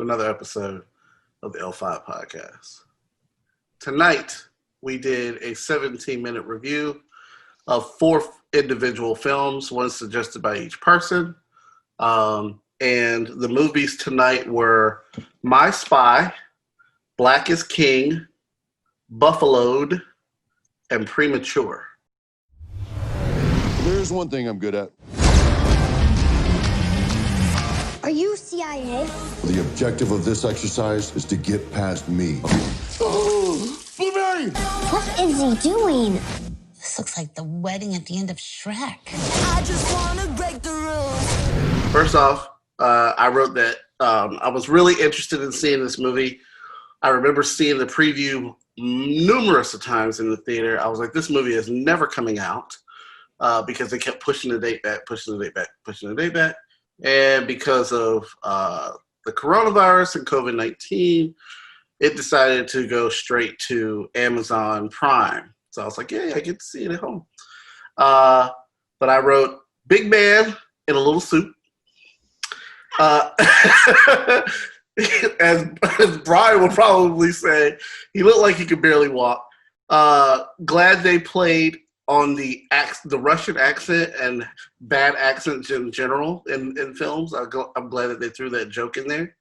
to another episode of the L-5 podcast. Tonight, we did a 17-minute review of 4 individual films, one suggested by each person. And the movies tonight were My Spy, Black is King, Buffaloed, and Premature. There's one thing I'm good at. Are you CIA? The objective of this exercise is to get past me. Oh, Blueberry! What is he doing? This looks like the wedding at the end of Shrek. I just wanna break the rules. First off, I wrote that I was really interested in seeing this movie. I remember seeing the preview numerous of times in the theater. I was like, this movie is never coming out because they kept pushing the date back. And because of the coronavirus and COVID-19, it decided to go straight to Amazon Prime. So I was like, yeah, I get to see it at home. But I wrote big man in a little suit. As Bryan will probably say, he looked like he could barely walk. Glad they played on the Russian accent and bad accents in general in films. I'm glad that they threw that joke in there.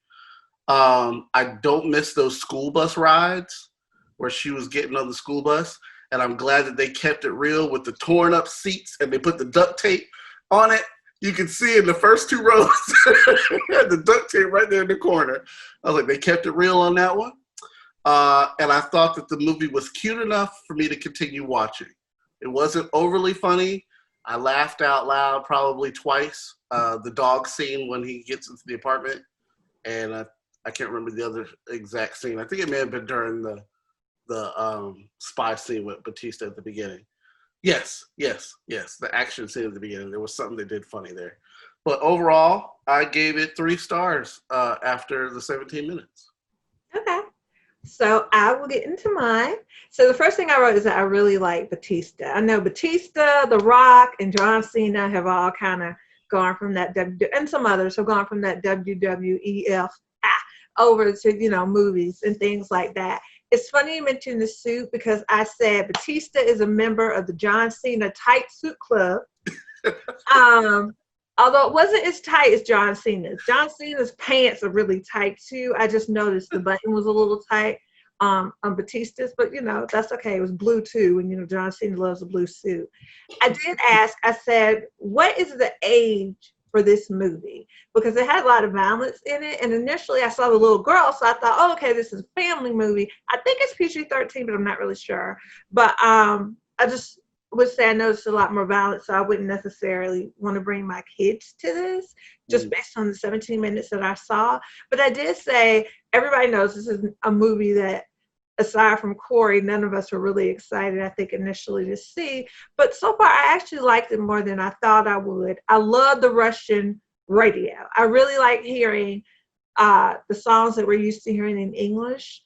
I don't miss those school bus rides where she was getting on the school bus, and I'm glad that they kept it real with the torn up seats and they put the duct tape on it. You can see in the first 2 rows, the duct tape right there in the corner. I was like, they kept it real on that one. And I thought that the movie was cute enough for me to continue watching. It wasn't overly funny. I laughed out loud probably twice. The dog scene when he gets into the apartment. And I can't remember the other exact scene. I think it may have been during the spy scene with Batista at the beginning. Yes. The action scene at the beginning. There was something they did funny there. But overall, I gave it 3 stars after the 17 minutes. Okay. So I will get into mine. So the first thing I wrote is that I really like Batista. I know Batista, The Rock, and John Cena have all kind of gone from that and some others have gone from that WWEF over to, movies and things like that. It's funny you mentioned the suit because I said Batista is a member of the John Cena tight suit club. Although it wasn't as tight as John Cena's. John Cena's pants are really tight too. I just noticed the button was a little tight on Batista's, but that's okay. It was blue too, and John Cena loves a blue suit. I did ask, I said, what is the age for this movie? Because it had a lot of violence in it, and initially I saw the little girl, so I thought, oh, okay, this is a family movie. I think it's PG-13, but I'm not really sure. But I just would say I noticed a lot more violence, so I wouldn't necessarily want to bring my kids to this, just based on the 17 minutes that I saw. But I did say, everybody knows this is a movie that, aside from Corey, none of us were really excited, I think, initially to see. But so far, I actually liked it more than I thought I would. I love the Russian radio. I really like hearing the songs that we're used to hearing in English,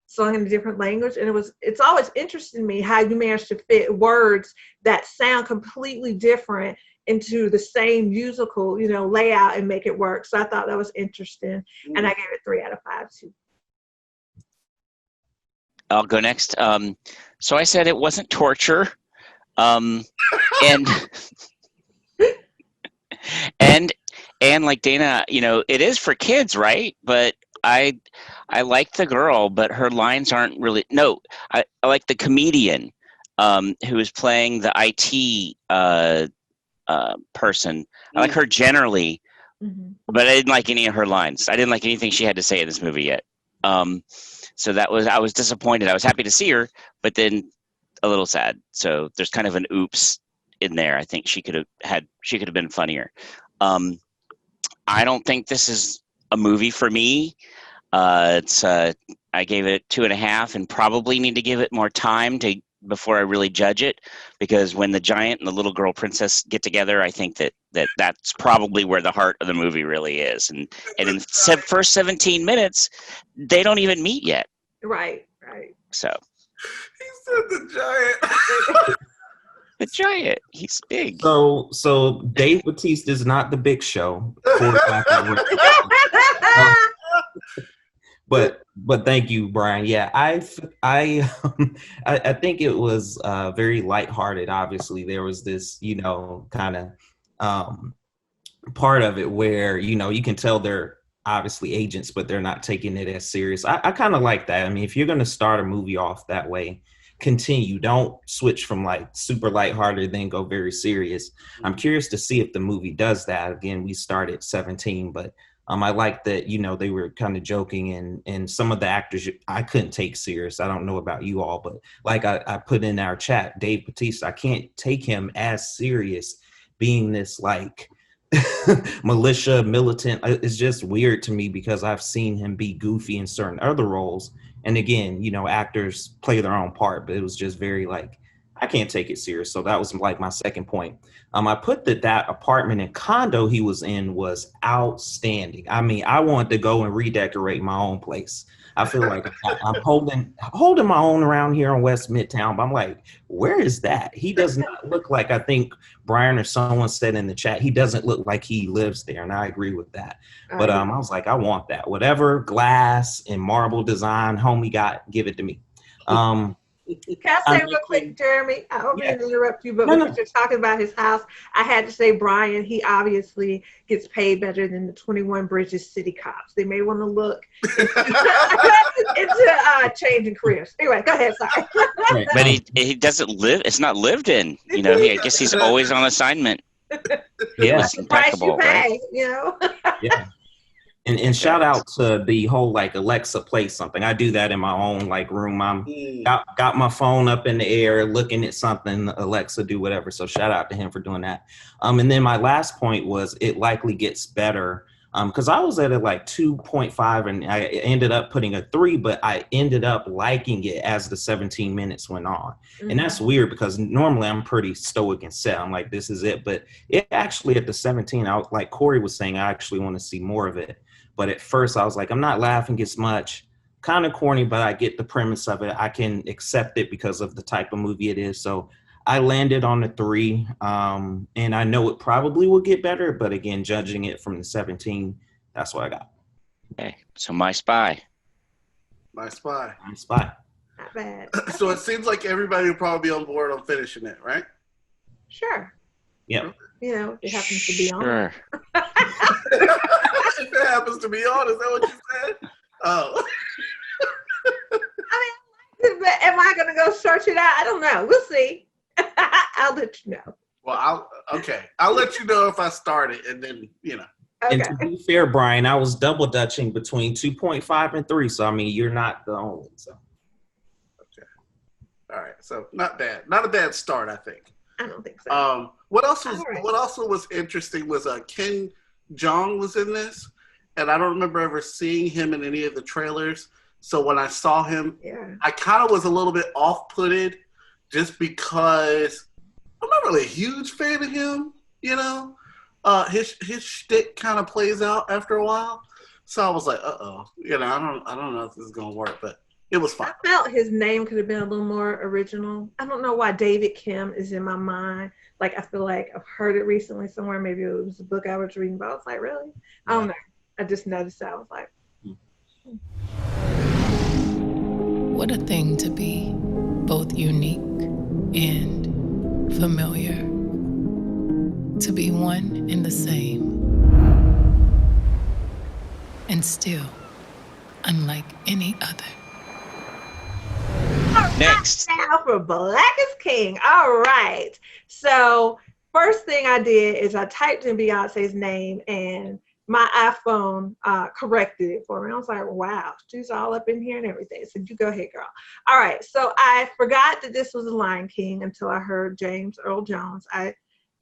sung in a different language. And it's always interested in me how you manage to fit words that sound completely different into the same musical, layout and make it work. So I thought that was interesting. And I gave it 3 out of 5 too. I'll go next. So I said it wasn't torture. And like Dana, it is for kids, right? But I like the girl, but her lines aren't really. No, I like the comedian who is playing the IT person. I like her generally, but I didn't like any of her lines. I didn't like anything she had to say in this movie yet. So I was disappointed. I was happy to see her, but then a little sad. So there's kind of an oops in there. I think she could have been funnier. I don't think this is a movie for me. I gave it 2.5 and probably need to give it more time before I really judge it, because when the giant and the little girl princess get together, I think that's probably where the heart of the movie really is. And in the first 17 minutes, they don't even meet yet. Right. He So. said the giant. The giant. He's big. So Dave Bautista is not the Big Show. But thank you, Bryan. Yeah, I think it was very lighthearted. Obviously, there was this, kind of part of it where, you can tell they're obviously agents, but they're not taking it as serious. I kind of like that. I mean, if you're going to start a movie off that way, continue. Don't switch from like super lighthearted, then go very serious. I'm curious to see if the movie does that. Again, we started 17, but I like that, they were kind of joking and some of the actors I couldn't take serious. I don't know about you all, but like I put in our chat, Dave Bautista, I can't take him as serious being this like militia militant. It's just weird to me because I've seen him be goofy in certain other roles. And again, actors play their own part, but it was just very like, I can't take it serious. So that was like my second point. I put that apartment and condo he was in was outstanding. I mean, I wanted to go and redecorate my own place. I feel like I'm holding my own around here in West Midtown, but I'm like, where is that? He does not look like, I think Bryan or someone said in the chat, he doesn't look like he lives there. And I agree with that. But I was like, I want that. Whatever glass and marble design homie got, give it to me. Can I say real quick, Jeremy? I don't mean to interrupt you, but because you're talking about his house, I had to say, Bryan, he obviously gets paid better than the 21 Bridges city cops. They may want to look into changing careers. Anyway, go ahead. Sorry. But he doesn't live. It's not lived in. I guess he's always on assignment. It was impeccable, right? Yeah. And shout out to the whole like Alexa play something. I do that in my own like room. I'm got my phone up in the air looking at something. Alexa do whatever. So shout out to him for doing that. And then my last point was it likely gets better. Because I was at a like 2.5 and I ended up putting a 3, but I ended up liking it as the 17 minutes went on. And that's weird because normally I'm pretty stoic and set. I'm like, this is it. But it actually at the 17, like Corey was saying, I actually want to see more of it. But at first I was like, I'm not laughing as much. Kind of corny, but I get the premise of it. I can accept it because of the type of movie it is. So I landed on a 3. And I know it probably will get better. But again, judging it from the 17, that's what I got. Okay. So My Spy. Not bad. So it seems like everybody will probably be on board on finishing it, right? Sure. Yeah. It happens to be on. Sure. If it happens to be on, is that what you said? Oh. I mean, but am I going to go search it out? I don't know. We'll see. I'll let you know. Well, I'll let you know if I start it, and then Okay. And to be fair, Bryan, I was double dutching between 2.5 and 3. So I mean, you're not the only. So. Okay. All right. So not bad. Not a bad start, I think. I don't think so. What also was interesting was Ken Jeong was in this, and I don't remember ever seeing him in any of the trailers. So when I saw him, I kind of was a little bit off-putted just because I'm not really a huge fan of him, His shtick kind of plays out after a while. So I was like, I don't know if this is going to work, but it was fine. I felt his name could have been a little more original. I don't know why David Kim is in my mind. Like, I feel like I've heard it recently somewhere. Maybe it was a book I was reading, but I was like, really? I don't know. I just noticed that. I was like, What a thing to be both unique and familiar. To be one and the same. And still unlike any other. Next. Now for Black is King. All right. So first thing I did is I typed in Beyonce's name and my iPhone corrected it for me. I was like, wow, she's all up in here and everything. So you go ahead, girl. All right. So I forgot that this was The Lion King until I heard James Earl Jones. I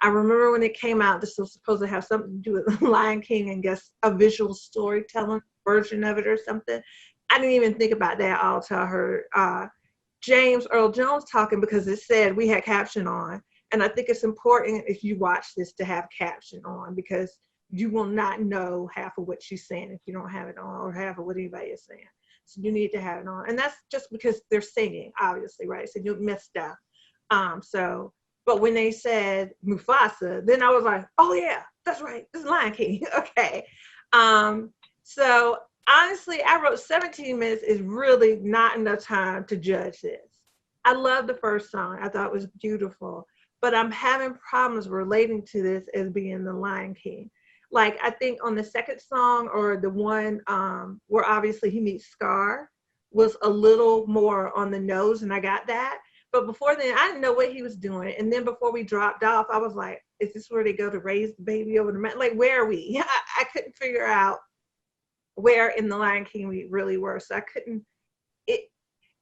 remember when it came out, this was supposed to have something to do with The Lion King and guess a visual storytelling version of it or something. I didn't even think about that all till I heard James Earl Jones talking because it said we had caption on. And I think it's important if you watch this to have caption on because you will not know half of what she's saying if you don't have it on or half of what anybody is saying. So you need to have it on. And that's just because they're singing, obviously, right? So you'll miss stuff. But when they said Mufasa, then I was like, oh yeah, that's right. This is Lion King. Okay. So Honestly, I wrote 17 minutes is really not enough time to judge this. I love the first song. I thought it was beautiful, but I'm having problems relating to this as being the Lion King. Like I think on the second song or the one where obviously he meets Scar was a little more on the nose, and I got that. But before then, I didn't know what he was doing. And then before we dropped off, I was like, "Is this where they go to raise the baby over the mountain? Like, where are we?" I couldn't figure out where in the Lion King we really were. So I couldn't. It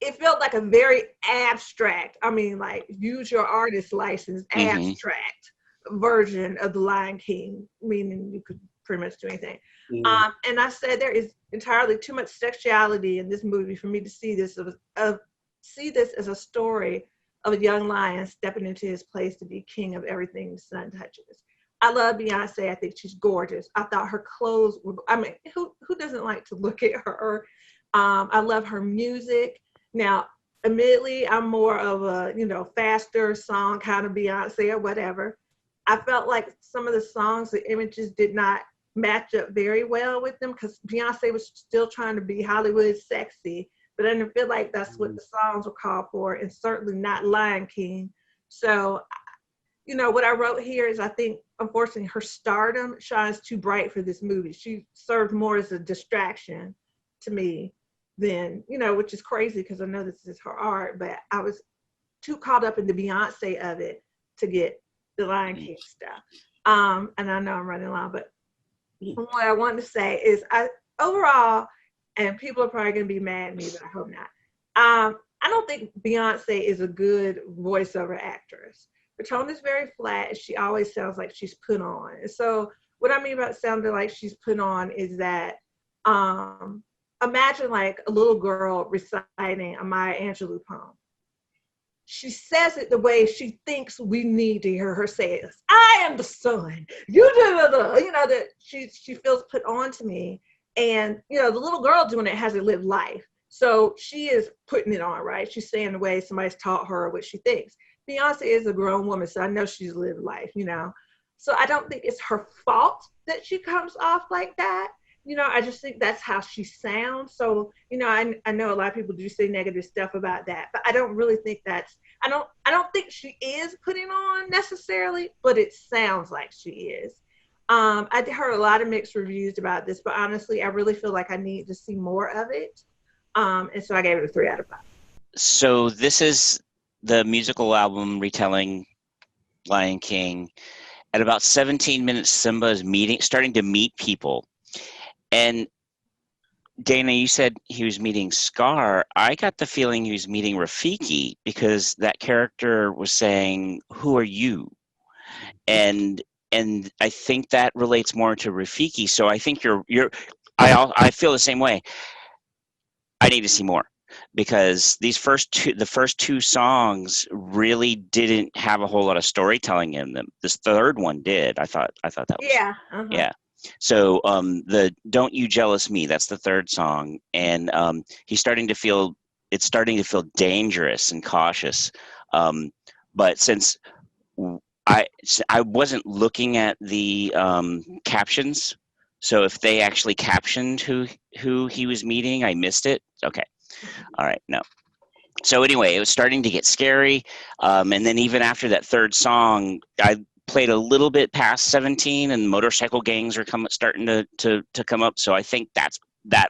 it felt like a very abstract. I mean, like use your artist license, Mm-hmm. abstract version of the Lion King, meaning you could pretty much do anything. And I said there is entirely too much sexuality in this movie for me to see this as a story of a young lion stepping into his place to be king of everything the sun touches. I love Beyonce. I think she's gorgeous. I thought her clothes were, I mean, who doesn't like to look at her? I love her music. Now, admittedly, I'm more of a, faster song kind of Beyonce or whatever. I felt like some of the songs, the images did not match up very well with them because Beyonce was still trying to be Hollywood sexy, but I didn't feel like that's what the songs were called for, and certainly not Lion King. So, what I wrote here is I think, unfortunately, her stardom shines too bright for this movie. She served more as a distraction to me than, which is crazy because I know this is her art, but I was too caught up in the Beyonce of it to get the Lion King stuff. And I know I'm running long, but what I wanted to say is overall, and people are probably going to be mad at me, but I hope not. I don't think Beyonce is a good voiceover actress. Her tone is very flat. She always sounds like she's put on. And so what I mean about sounding like she's put on is that imagine like a little girl reciting a Maya Angelou poem. She says it the way she thinks we need to hear her say it. I am the sun. That she feels put on to me. And, the little girl doing it hasn't lived life. So she is putting it on, right? She's saying the way somebody's taught her what she thinks. Beyonce is a grown woman, so I know she's lived life, So I don't think it's her fault that she comes off like that. I just think that's how she sounds. So, I know a lot of people do say negative stuff about that, but I don't really think I don't think she is putting on necessarily, but it sounds like she is. I heard a lot of mixed reviews about this, but honestly, I really feel like I need to see more of it. And so I gave it a 3 out of 5. So this is the musical album retelling Lion King. At about 17 minutes, Simba is starting to meet people. And Dana, you said he was meeting Scar. I got the feeling he was meeting Rafiki because that character was saying, "Who are you?" And I think that relates more to Rafiki. So I think I feel the same way. I need to see more because the first two songs really didn't have a whole lot of storytelling in them. This third one did. I thought that was yeah. So the "Don't You Jealous Me," that's the third song, and it's starting to feel dangerous and cautious. But since I wasn't looking at the captions, so if they actually captioned who he was meeting, I missed it. Okay, all right, no. So anyway, it was starting to get scary, and then even after that third song, I played a little bit past 17, and motorcycle gangs are starting to come up. So I think that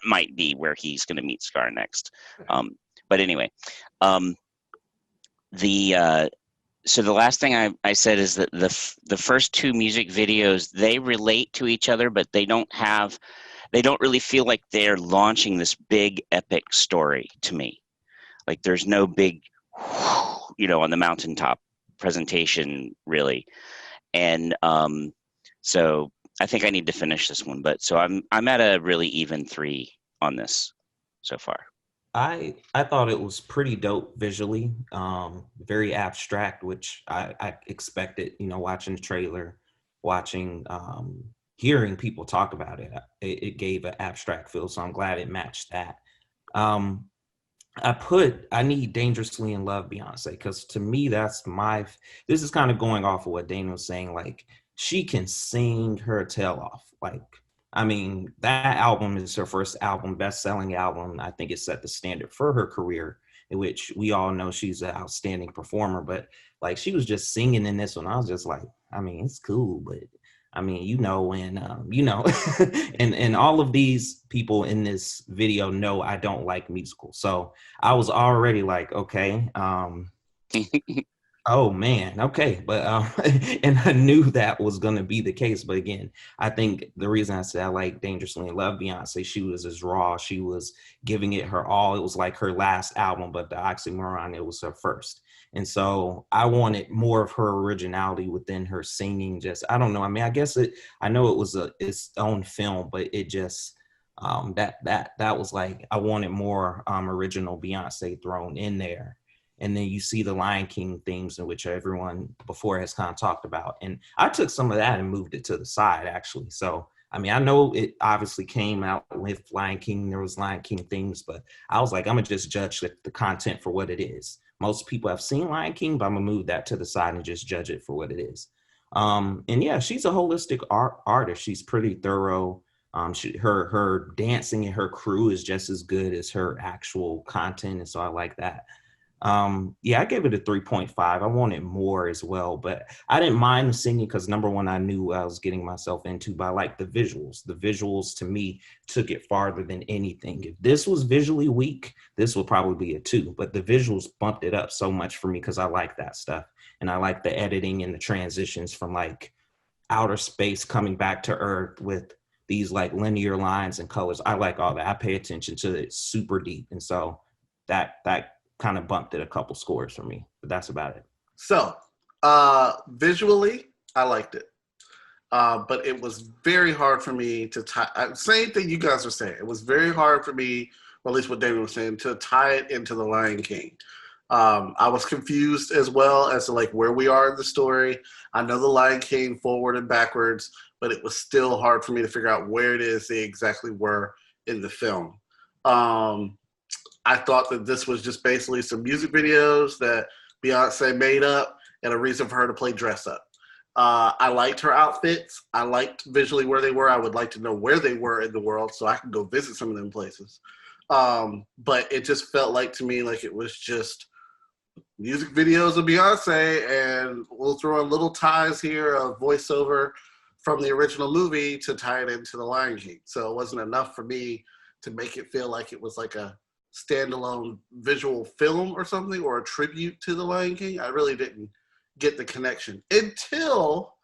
might be where he's going to meet Scar next. But anyway, so the last thing I said is that the first two music videos, they relate to each other, but they don't really feel like they're launching this big epic story to me. Like there's no big, on the mountaintop presentation really. And so I think I need to finish this one, but so I'm at a really even 3 on this so far. I thought it was pretty dope visually, very abstract, which I expected, watching the trailer, hearing people talk about it. It gave an abstract feel, so I'm glad it matched that. I need Dangerously in Love Beyonce, because to me, this is kind of going off of what Dana was saying, like she can sing her tail off. Like I mean, that album is her first album, best-selling album. I think it set the standard for her career, in which we all know she's an outstanding performer. But like, she was just singing in this one. I was just like, I mean, it's cool, but I mean, and all of these people in this video know I don't like musicals. So I was already like, okay, oh man, okay, but and I knew that was gonna be the case. But again, I think the reason I said I like Dangerously in Love Beyonce, she was as raw, she was giving it her all. It was like her last album, but the oxymoron, it was her first. And so I wanted more of her originality within her singing. Just I don't know. I mean, I know it was its own film, but it just that was like I wanted more original Beyonce thrown in there. And then you see the Lion King themes, in which everyone before has kind of talked about. And I took some of that and moved it to the side, actually. So, I mean, I know it obviously came out with Lion King. There was Lion King themes, but I was like, I'm going to just judge the content for what it is. Most people have seen Lion King, but I'm going to move that to the side and just judge it for what it is. And yeah, she's a holistic artist. She's pretty thorough. Her dancing and her crew is just as good as her actual content. And so I like that. Yeah, I gave it a 3.5. I wanted more as well, but I didn't mind the singing because number one, I knew I was getting myself into, but I like the visuals. The visuals to me took it farther than anything. If this was visually weak, this would probably be a 2, but the visuals bumped it up so much for me because I like that stuff. And I like the editing and the transitions from like outer space coming back to Earth with these like linear lines and colors. I like all that. I pay attention to it super deep. And so that kind of bumped it a couple scores for me, but that's about it. So, visually, I liked it. But it was very hard for me to tie, same thing you guys were saying. It was very hard for me, or at least what David was saying, to tie it into The Lion King. I was confused as well as to like where we are in the story. I know The Lion King forward and backwards, but it was still hard for me to figure out where it is they exactly were in the film. I thought that this was just basically some music videos that Beyonce made up and a reason for her to play dress up. I liked her outfits. I liked visually where they were. I would like to know where they were in the world so I could go visit some of them places. But it just felt like to me like it was just music videos of Beyonce, and we'll throw in little ties here of voiceover from the original movie to tie it into The Lion King. So it wasn't enough for me to make it feel like it was like a standalone visual film or something, or a tribute to The Lion King. I really didn't get the connection until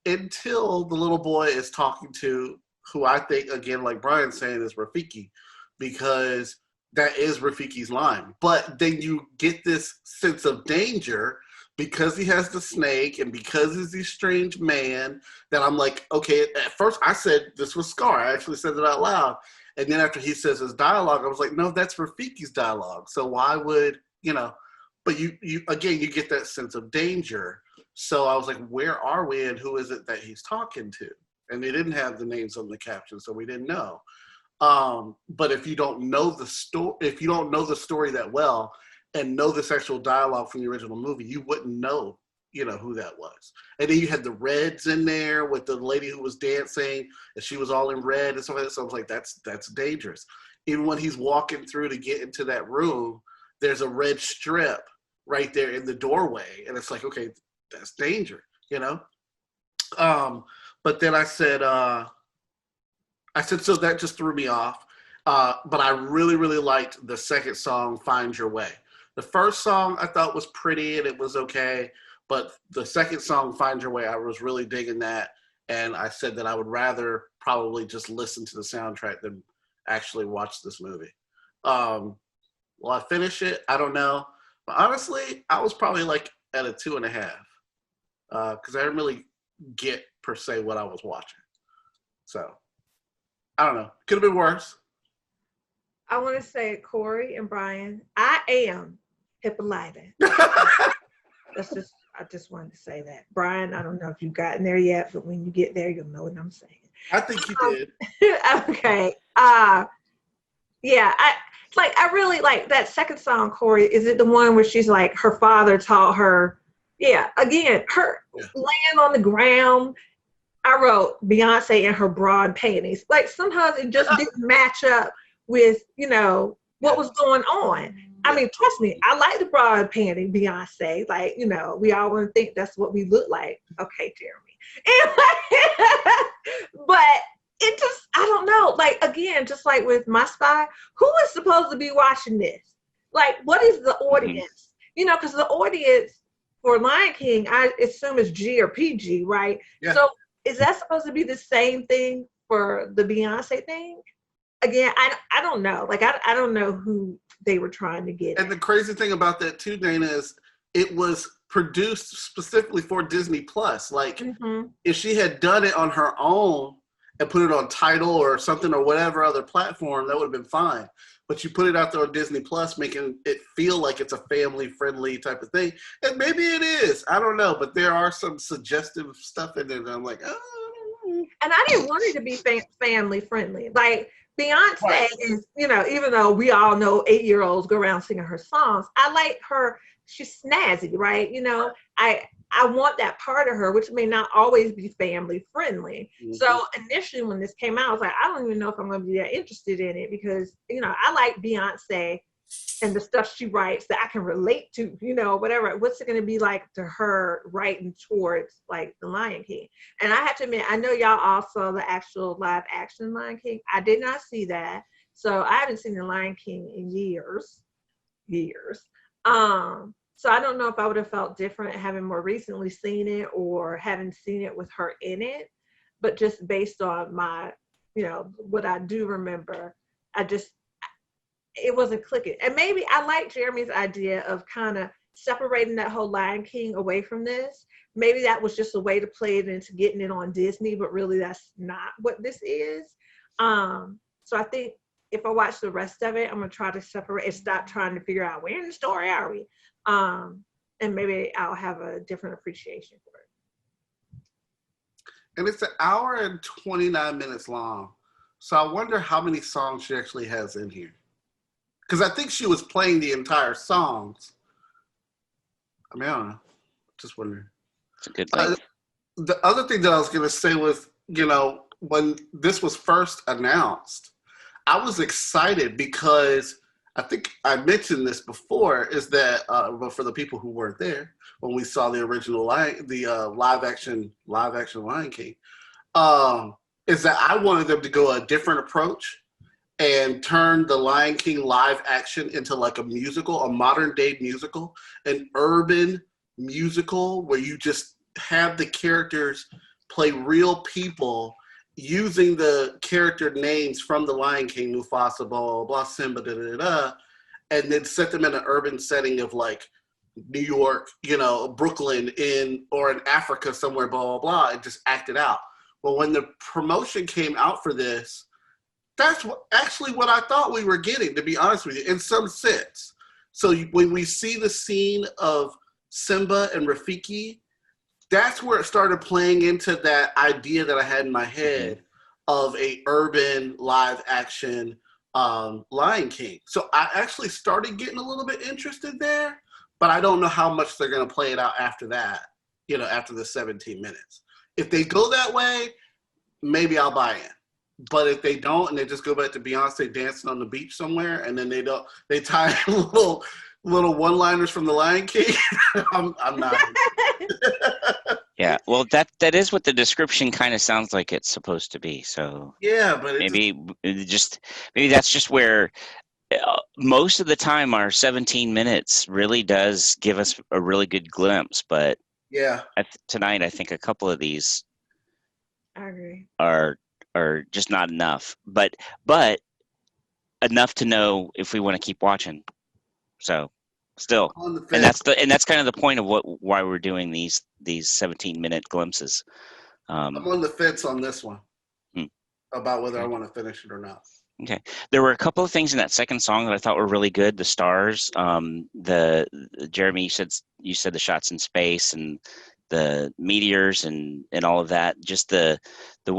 the little boy is talking to who I think, again, like Bryan's saying, is Rafiki, because that is Rafiki's line. But then you get this sense of danger because he has the snake and because he's this strange man that I'm like, okay, at first I said this was Scar. I actually said it out loud. And then after he says his dialogue, I was like, no, that's Rafiki's dialogue. So why would, but you again, you get that sense of danger. So I was like, where are we and who is it that he's talking to? And they didn't have the names on the caption, so we didn't know. But if you don't know the story that well and know this actual dialogue from the original movie, you wouldn't know, who that was. And then you had the reds in there with the lady who was dancing, and she was all in red and stuff like that. So I was like, that's dangerous. Even when he's walking through to get into that room, there's a red strip right there in the doorway, and it's like, okay, that's danger, But then I said, so that just threw me off. But I really, really liked the second song, Find Your Way. The first song I thought was pretty and it was okay. But the second song, Find Your Way, I was really digging that. And I said that I would rather probably just listen to the soundtrack than actually watch this movie. Will I finish it? I don't know. But honestly, I was probably like at a 2.5. Because I didn't really get per se what I was watching. So, I don't know. Could have been worse. I want to say, Corey and Bryan, I am Hippolyta. I just wanted to say that. Bryan, I don't know if you've gotten there yet, but when you get there, you'll know what I'm saying. I think you did. Okay. Yeah, I really like that second song, Corey. Is it the one where she's like, her father taught her? Yeah, again, her laying on the ground. I wrote Beyonce in her broad panties. Like somehow it just didn't match up with, what was going on. I mean, trust me, I like the broad panty Beyonce. Like, we all want to think that's what we look like. Okay, Jeremy. But it just, I don't know. Like, again, just like with My Spy, who is supposed to be watching this? Like, what is the audience? Because the audience for Lion King, I assume is G or PG, right? Yeah. So is that supposed to be the same thing for the Beyonce thing? Again, I don't know. Like, I don't know who they were trying to get. And the crazy thing about that too, Dana, is it was produced specifically for Disney Plus. Like, if she had done it on her own and put it on Tidal or something or whatever other platform, that would have been fine. But you put it out there on Disney Plus, making it feel like it's a family-friendly type of thing. And maybe it is. I don't know. But there are some suggestive stuff in it that I'm like, oh. And I didn't want it to be family-friendly. Like, Beyonce is, even though we all know 8-year-olds go around singing her songs, I like her. She's snazzy, right? I want that part of her, which may not always be family friendly. So initially when this came out, I was like, I don't even know if I'm going to be that interested in it because, I like Beyonce and the stuff she writes that I can relate to, whatever. What's it going to be like to her writing towards like the Lion King? And I have to admit, I know y'all all saw the actual live action Lion King. I did not see that. So I haven't seen the Lion King in years. So I don't know if I would have felt different having more recently seen it or having seen it with her in it, but just based on my, what I do remember, it wasn't clicking. And maybe I like Jeremy's idea of kind of separating that whole Lion King away from this. Maybe that was just a way to play it into getting it on Disney, but really that's not what this is. So I think if I watch the rest of it, I'm going to try to separate and stop trying to figure out where in the story are we. And maybe I'll have a different appreciation for it. And it's an hour and 29 minutes long. So I wonder how many songs she actually has in here. Because I think she was playing the entire songs. I mean, I don't know. Just wondering. It's a good length. The other thing that I was going to say was, when this was first announced, I was excited because I think I mentioned this before, is that, but for the people who weren't there, when we saw the original live action Lion King, is that I wanted them to go a different approach and turn the Lion King live action into like a musical, a modern day musical, an urban musical where you just have the characters play real people using the character names from the Lion King, Mufasa, blah, blah, blah, Simba, da, da, da, and then set them in an urban setting of like New York, Brooklyn or in Africa somewhere, blah, blah, blah, and just act it out. Well, when the promotion came out for this, that's actually what I thought we were getting, to be honest with you, in some sense. So when we see the scene of Simba and Rafiki, that's where it started playing into that idea that I had in my head of a urban live action Lion King. So I actually started getting a little bit interested there, but I don't know how much they're going to play it out after that, after the 17 minutes. If they go that way, maybe I'll buy in. But if they don't, and they just go back to Beyonce dancing on the beach somewhere, and then they tie little one-liners from the Lion King, I'm not. Yeah, well, that is what the description kind of sounds like it's supposed to be. So yeah, but maybe that's just where most of the time our 17 minutes really does give us a really good glimpse. But yeah, tonight I think a couple of these I agree are just not enough, but enough to know if we want to keep watching. So still, and that's kind of the point of why we're doing these 17-minute glimpses. I'm on the fence on this one about whether I want to finish it or not. Okay, there were a couple of things in that second song that I thought were really good. The stars, the Jeremy, you said the shots in space and the meteors and all of that. Just the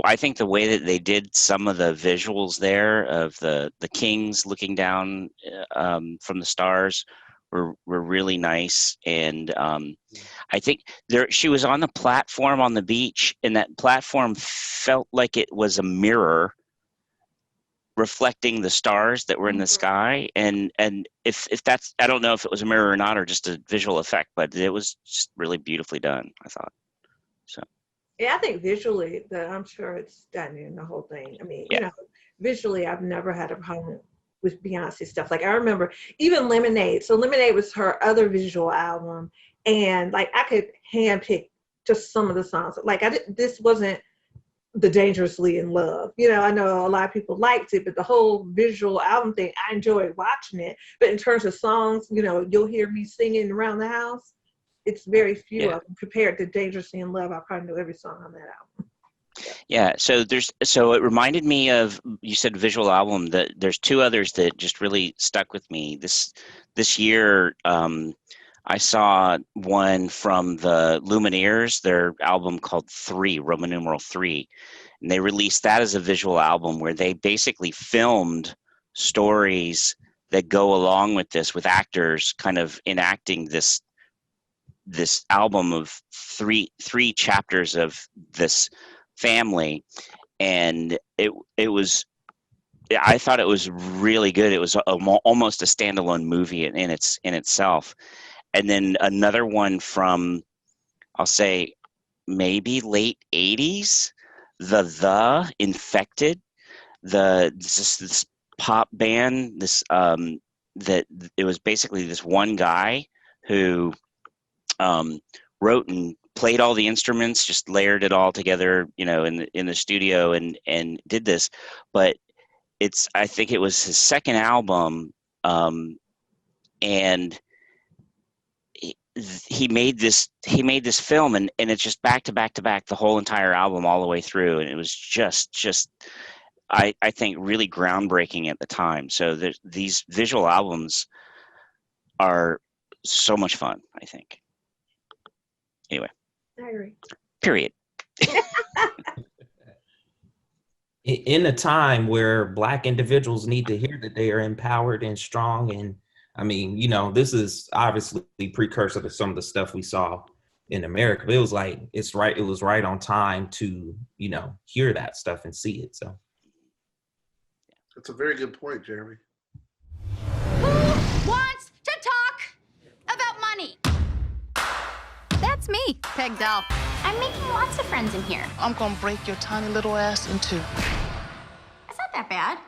I think the way that they did some of the visuals there of the kings looking down from the stars were really nice. And I think she was on the platform on the beach, and that platform felt like it was a mirror reflecting the stars that were in the sky. And if that's, I don't know if it was a mirror or not, or just a visual effect, but it was just really beautifully done, I thought. So yeah, I think visually that I'm sure it's stunning, the whole thing. I mean, you know, visually I've never had a problem with Beyonce stuff. Like I remember even Lemonade. So Lemonade was her other visual album, and like I could handpick just some of the songs. Like this wasn't the Dangerously in Love. You know, I know a lot of people liked it, but the whole visual album thing, I enjoyed watching it. But in terms of songs, you know, you'll hear me singing around the house. It's very few of them compared to Dangerously in Love. I probably know every song on that album. Yeah, so it reminded me of, you said visual album, that there's two others that just really stuck with me this year. I saw one from the Lumineers, their album called 3, Roman numeral 3, and they released that as a visual album where they basically filmed stories that go along with this, with actors kind of enacting this album of three chapters of this family. And it was, I thought it was really good. It was almost a standalone movie in itself. And then another one from, I'll say maybe late 80s, the Infected, this pop band, that it was basically this one guy who wrote and played all the instruments, just layered it all together, you know, in the studio, and did this. But I think it was his second album, and he made this film, and it's just back to back to back the whole entire album all the way through, and it was just I think really groundbreaking at the time. So these visual albums are so much fun, I think. Anyway, I agree. Period. In a time where Black individuals need to hear that they are empowered and strong, and I mean, you know, this is obviously precursor to some of the stuff we saw in America. But it was like, it was right on time to, you know, hear that stuff and see it. So that's a very good point, Jeremy. Who wants to talk about money? That's me, Peg Doll. I'm making lots of friends in here. I'm gonna break your tiny little ass in two. It's not that bad.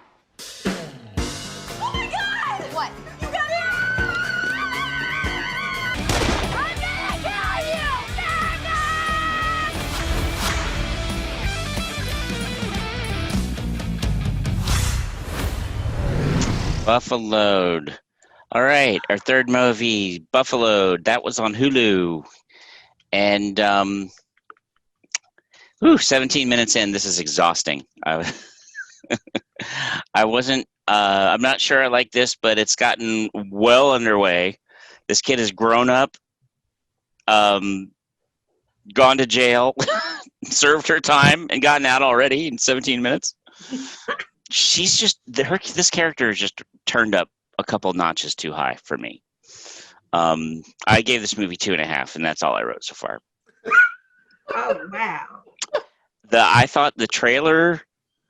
Oh my God! What? You got it! I'm gonna kill you, Buffaloed. All right, our third movie, Buffaloed. That was on Hulu. And 17 minutes in, this is exhausting. I wasn't, I'm not sure I like this, but it's gotten well underway. This kid has grown up, gone to jail, served her time, and gotten out already in 17 minutes. She's just, this character is just turned up a couple notches too high for me. I gave this movie 2.5, and that's all I wrote so far. Oh, wow. I thought the trailer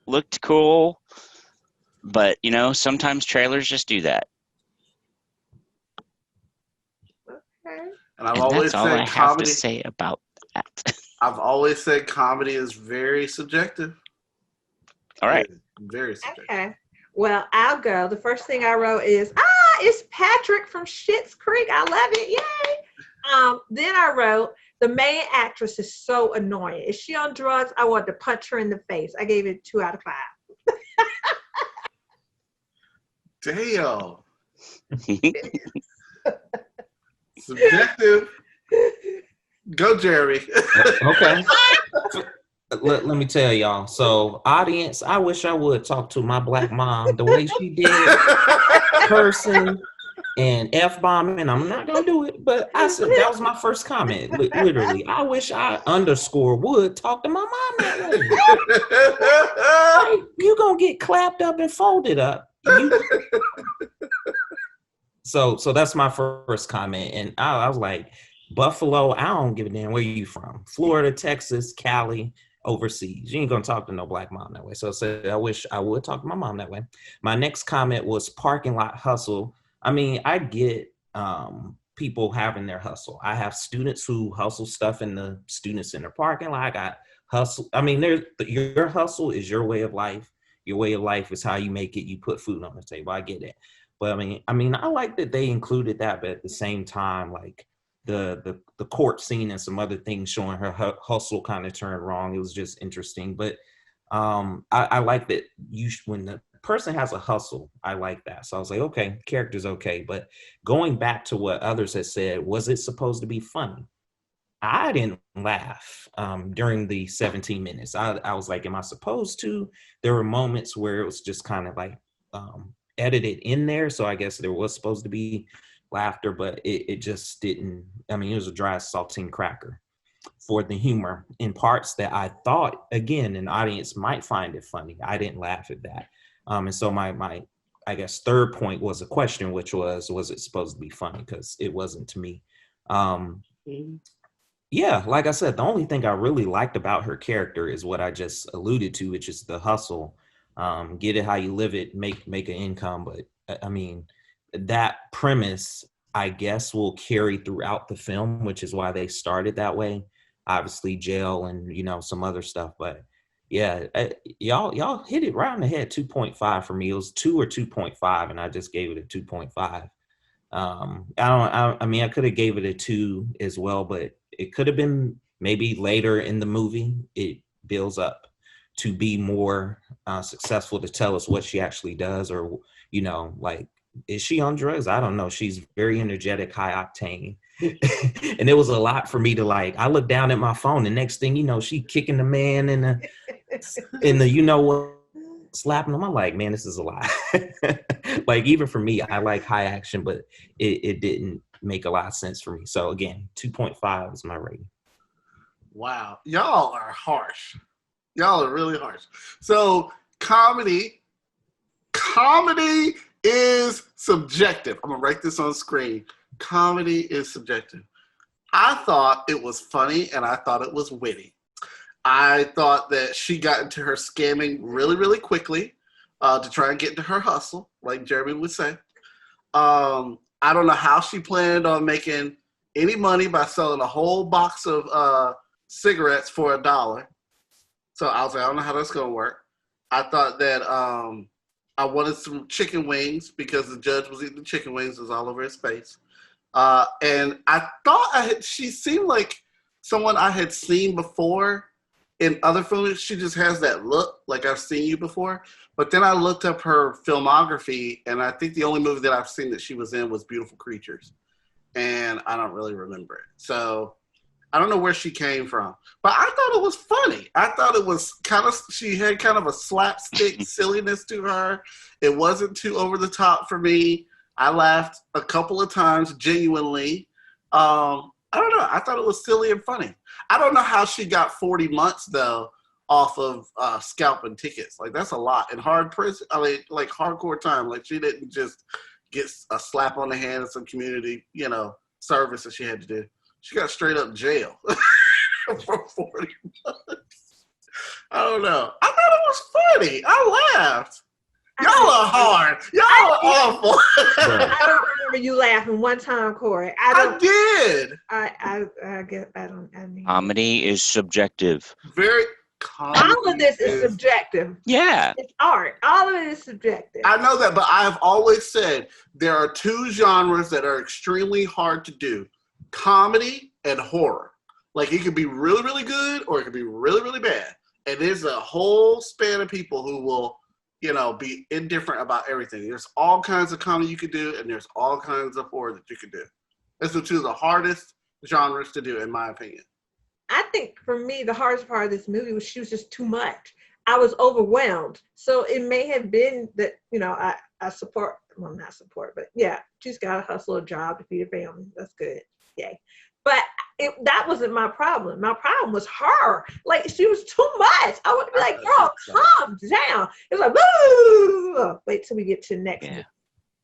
looked cool, but you know, sometimes trailers just do that. Okay. And I've always that's all said I comedy, have to say about that. I've always said comedy is very subjective. All right. Very subjective. Okay. Well, I'll go. The first thing I wrote is, it's Patrick from Schitt's Creek. I love it. Yay. Then I wrote, the main actress is so annoying. Is she on drugs? I wanted to punch her in the face. I gave it 2 out of 5. Damn. Subjective. Go, Jerry. okay. Let me tell y'all. So, audience, I wish I would talk to my Black mom the way she did, cursing and F-bombing. I'm not gonna do it, but I said that was my first comment. Literally, I wish I would talk to my mom that way. Like, you gonna get clapped up and folded up. So that's my first comment. And I was like, Buffalo, I don't give a damn where you from. Florida, Texas, Cali, overseas. You ain't gonna talk to no black mom that way. So I wish I would talk to my mom that way. My next comment was parking lot hustle. I mean, I get people having their hustle. I have students who hustle stuff in the student center parking lot. I got hustle. I mean, your hustle is your way of life. Your way of life is how you make it. You put food on the table. I get it. But I mean, I like that they included that, but at the same time, like the court scene and some other things showing her hustle kind of turned wrong. It was just interesting. But I like that when the person has a hustle, I like that. So I was like, okay, character's okay. But going back to what others had said, was it supposed to be funny? I didn't laugh during the 17 minutes. I was like, am I supposed to? There were moments where it was just kind of like edited in there. So I guess there was supposed to be laughter, but it just didn't. I mean, it was a dry saltine cracker for the humor in parts that I thought, again, an audience might find it funny. I didn't laugh at that. And so my I guess third point was a question, which was it supposed to be funny? Because it wasn't to me. Yeah, like I said, the only thing I really liked about her character is what I just alluded to, which is the hustle. Get it how you live it, make an income. But I mean, that premise, I guess, will carry throughout the film, which is why they started that way. Obviously, jail and some other stuff. But yeah, y'all hit it right on the head. 2.5 for me. It was 2 or 2.5, and I just gave it a 2.5. I mean, I could have gave it a 2 as well, but it could have been maybe later in the movie. It builds up to be more successful to tell us what she actually does, or like, is she on drugs? I don't know. She's very energetic, high octane. And it was a lot for me to like. I looked down at my phone, the next thing she kicking the man in the slapping him. I'm like, man, this is a lot. Like, even for me, I like high action, but it didn't make a lot of sense for me. So again, 2.5 is my rating. Wow, y'all are harsh. Y'all are really harsh. So comedy is subjective. I'm gonna write this on screen. Comedy is subjective. I thought it was funny and I thought it was witty. I thought that she got into her scamming really, really quickly to try and get into her hustle, like Jeremy would say. I don't know how she planned on making any money by selling a whole box of cigarettes for $1. So I was like, I don't know how that's going to work. I thought that I wanted some chicken wings because the judge was eating chicken wings. It was all over his face. And I thought she seemed like someone I had seen before in other films. She just has that look, like I've seen you before. But then I looked up her filmography, and I think the only movie that I've seen that she was in was Beautiful Creatures. And I don't really remember it. So I don't know where she came from. But I thought it was funny. I thought it was she had kind of a slapstick silliness to her. It wasn't too over the top for me. I laughed a couple of times, genuinely. I don't know. I thought it was silly and funny. I don't know how she got 40 months, though, off of scalping tickets. Like, that's a lot. In hard prison, I mean, like hardcore time. Like, she didn't just get a slap on the hand and some community, service that she had to do. She got straight up jail for 40 months. I don't know. I thought it was funny. I laughed. Y'all are hard. Y'all are awful. I don't remember you laughing one time, Corey. I did. I get. I don't. I mean, comedy is subjective. Very. All of this is subjective. Yeah. It's art. All of it is subjective. I know that, but I have always said there are two genres that are extremely hard to do: comedy and horror. Like, it could be really, really good, or it could be really, really bad. And there's a whole span of people who will, be indifferent about everything. There's all kinds of comedy you could do, and there's all kinds of horror that you could do. That's the two of the hardest genres to do, in my opinion. I think for me, the hardest part of this movie was she was just too much. I was overwhelmed. So it may have been that, I support, well, not support, but yeah, she's got to hustle a job to feed her family. That's good. Yay. But that wasn't my problem. My problem was her. Like, she was too much. I would be like, girl, calm down. It was like, woo! Wait till we get to the next one.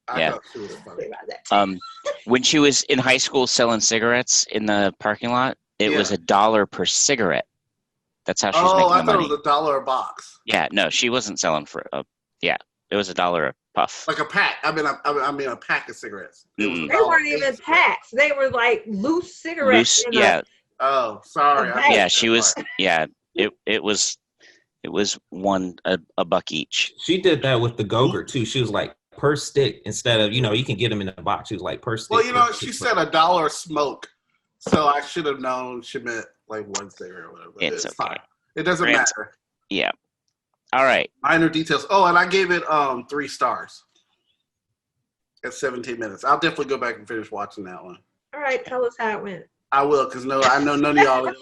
I thought she was funny. When she was in high school selling cigarettes in the parking lot, it was $1 per cigarette. That's how she was making the money. I thought it was $1 a box. Yeah, no, she wasn't selling for it was $1 a puff. Like a pack. I mean, a pack of cigarettes. They weren't even packs. They were like loose cigarettes. Oh, sorry. Yeah, she was. Yeah, it was a buck each. She did that with the Go-Gurt too. She was like per stick instead of you can get them in a box. She was like per stick. Well, she said $1 smoke, so I should have known she meant like one cigarette or whatever. It's okay. Fine. It doesn't matter. Yeah. All right. Minor details. Oh, and I gave it 3 stars at 17 minutes. I'll definitely go back and finish watching that one. All right, tell us how it went. I will, because I know none of y'all are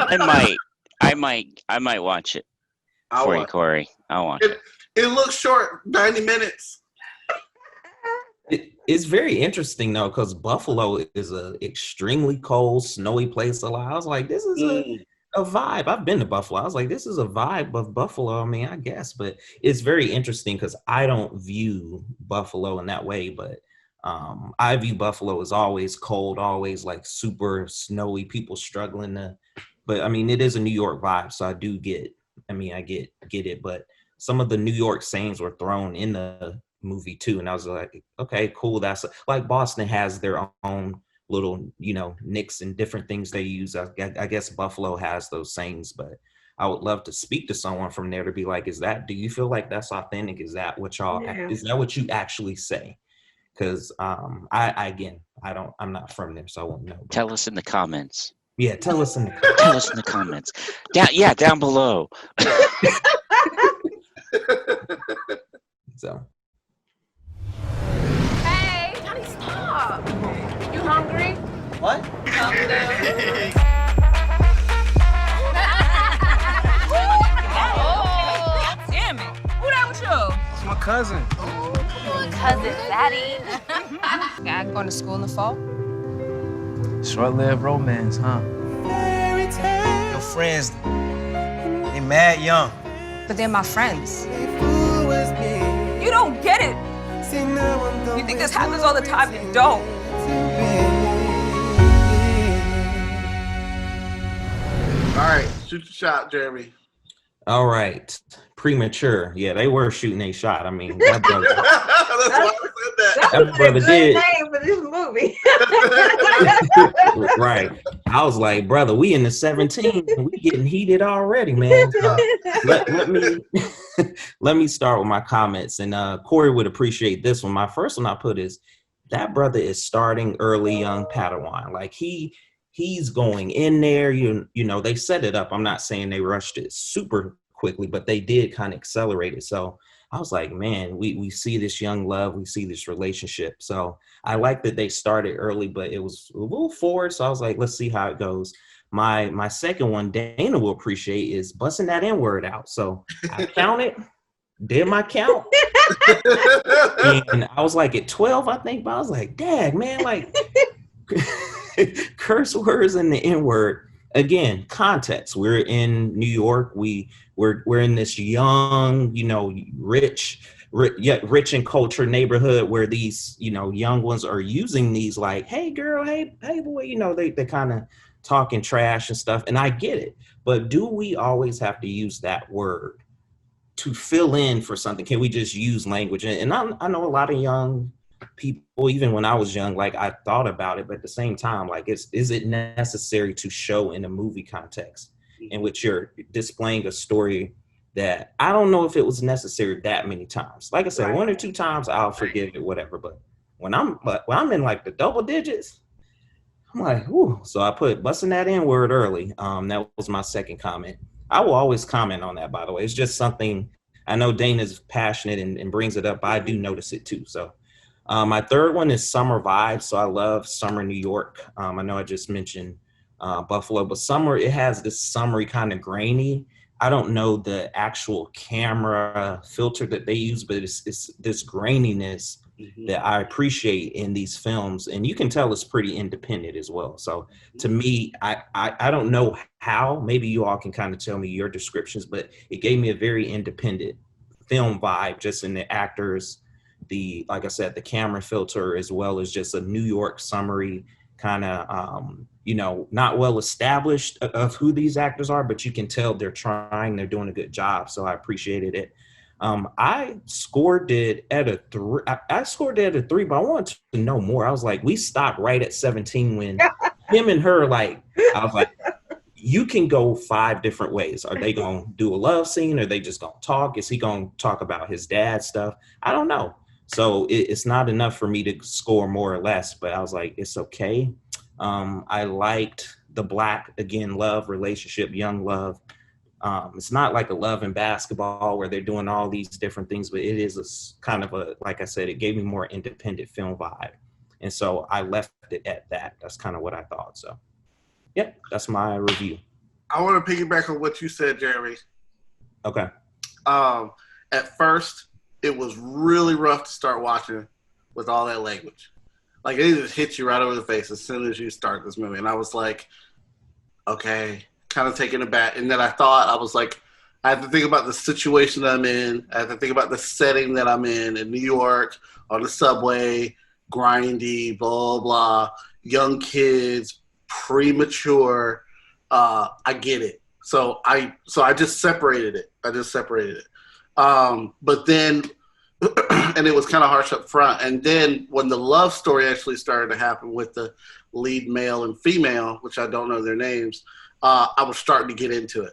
gonna watch. I might watch it for you, Corey. I'll watch it. It looks short, 90 minutes. It's very interesting though, because Buffalo is a extremely cold, snowy place. I was like, this is a vibe. I've been to Buffalo. I was like, this is a vibe of Buffalo. I mean, I guess, but it's very interesting because I don't view Buffalo in that way, but I view Buffalo as always cold, always like super snowy, people struggling to, but I mean, it is a New York vibe. So I get it, but some of the New York sayings were thrown in the movie too. And I was like, okay, cool. That's like Boston has their own little, nicks and different things they use. I guess Buffalo has those sayings, but I would love to speak to someone from there to be like, do you feel like that's authentic? Is that what is that what you actually say? Because I'm not from there, so I won't know. Tell us in the comments. Yeah, tell us in the comments. Down below. So. Hey, Johnny, stop. You hungry? What? Oh, damn it. Who that with you? It's my cousin. Cousin Daddy. Yeah, going to school in the fall? Short-lived romance, huh? Your friends, they mad young. But they're my friends. You don't get it. You think this happens all the time, you don't. All right, shoot your shot, Jeremy. All right, Premature. Yeah, they were shooting a shot. I mean, that brother. That's why I said that. That brother did. Name for this movie. Right. I was like, brother, we in the 17, and we getting heated already, man. Let me start with my comments, and Corey would appreciate this one. My first one I put is that brother is starting early, young Padawan. Like he's going in there. You know, they set it up. I'm not saying they rushed it super quickly, but they did kind of accelerate it. So I was like, man, we see this young love, we see this relationship. So I like that they started early, but it was a little forward. So I was like, let's see how it goes. My second one, Dana will appreciate, is busting that N-word out. So I counted, did my count. And I was like at 12, I think, but I was like, dang, man, like curse words and the N-word. Again, context. We're in New York. We're in this young, rich and culture neighborhood where these, young ones are using these like, hey girl, hey boy, they kind of talking trash and stuff. And I get it, but do we always have to use that word to fill in for something? Can we just use language? And I know a lot of young people, even when I was young, like I thought about it, but at the same time, like, is it necessary to show in a movie context in which you're displaying a story that I don't know if it was necessary that many times? Like I said, right. 1 or 2 times, I'll forgive it, whatever. But when I'm in like the double digits, I'm like, ooh. So I put busting that N-word early. That was my second comment. I will always comment on that, by the way. It's just something I know Dana's passionate and brings it up, but I do notice it too. So my third one is summer vibes. So I love summer New York. I know I just mentioned Buffalo, but summer, it has this summery kind of grainy. I don't know the actual camera filter that they use, but it's this graininess that I appreciate in these films. And you can tell it's pretty independent as well. So to me, I don't know how, maybe you all can kind of tell me your descriptions, but it gave me a very independent film vibe, just in the actors, the, like I said, the camera filter, as well as just a New York summary kind of, you know, not well established of who these actors are, but you can tell they're doing a good job. So I appreciated it. I scored it at a 3. I scored it at a 3, but I wanted to know more. I was like, we stopped right at 17 when him and her, like, I was like, you can go 5 different ways. Are they going to do a love scene? Are they just going to talk? Is he going to talk about his dad stuff? I don't know. So it's not enough for me to score more or less, but I was like, it's okay. I liked the Black, again, love relationship, young love. It's not like a love and basketball where they're doing all these different things, but it is a kind of a, like I said, it gave me more independent film vibe. And so I left it at that. That's kind of what I thought. So, yeah, that's my review. I want to piggyback on what you said, Jeremy. Okay. At first, it was really rough to start watching with all that language. Like, it just hits you right over the face as soon as you start this movie. And I was like, okay, kind of taken aback. And then I was like, I have to think about the situation that I'm in. I have to think about the setting that I'm in New York, on the subway, grindy, blah, blah, young kids, premature. I get it. So I just separated it. But then, and it was kind of harsh up front. And then when the love story actually started to happen with the lead male and female, which I don't know their names, I was starting to get into it.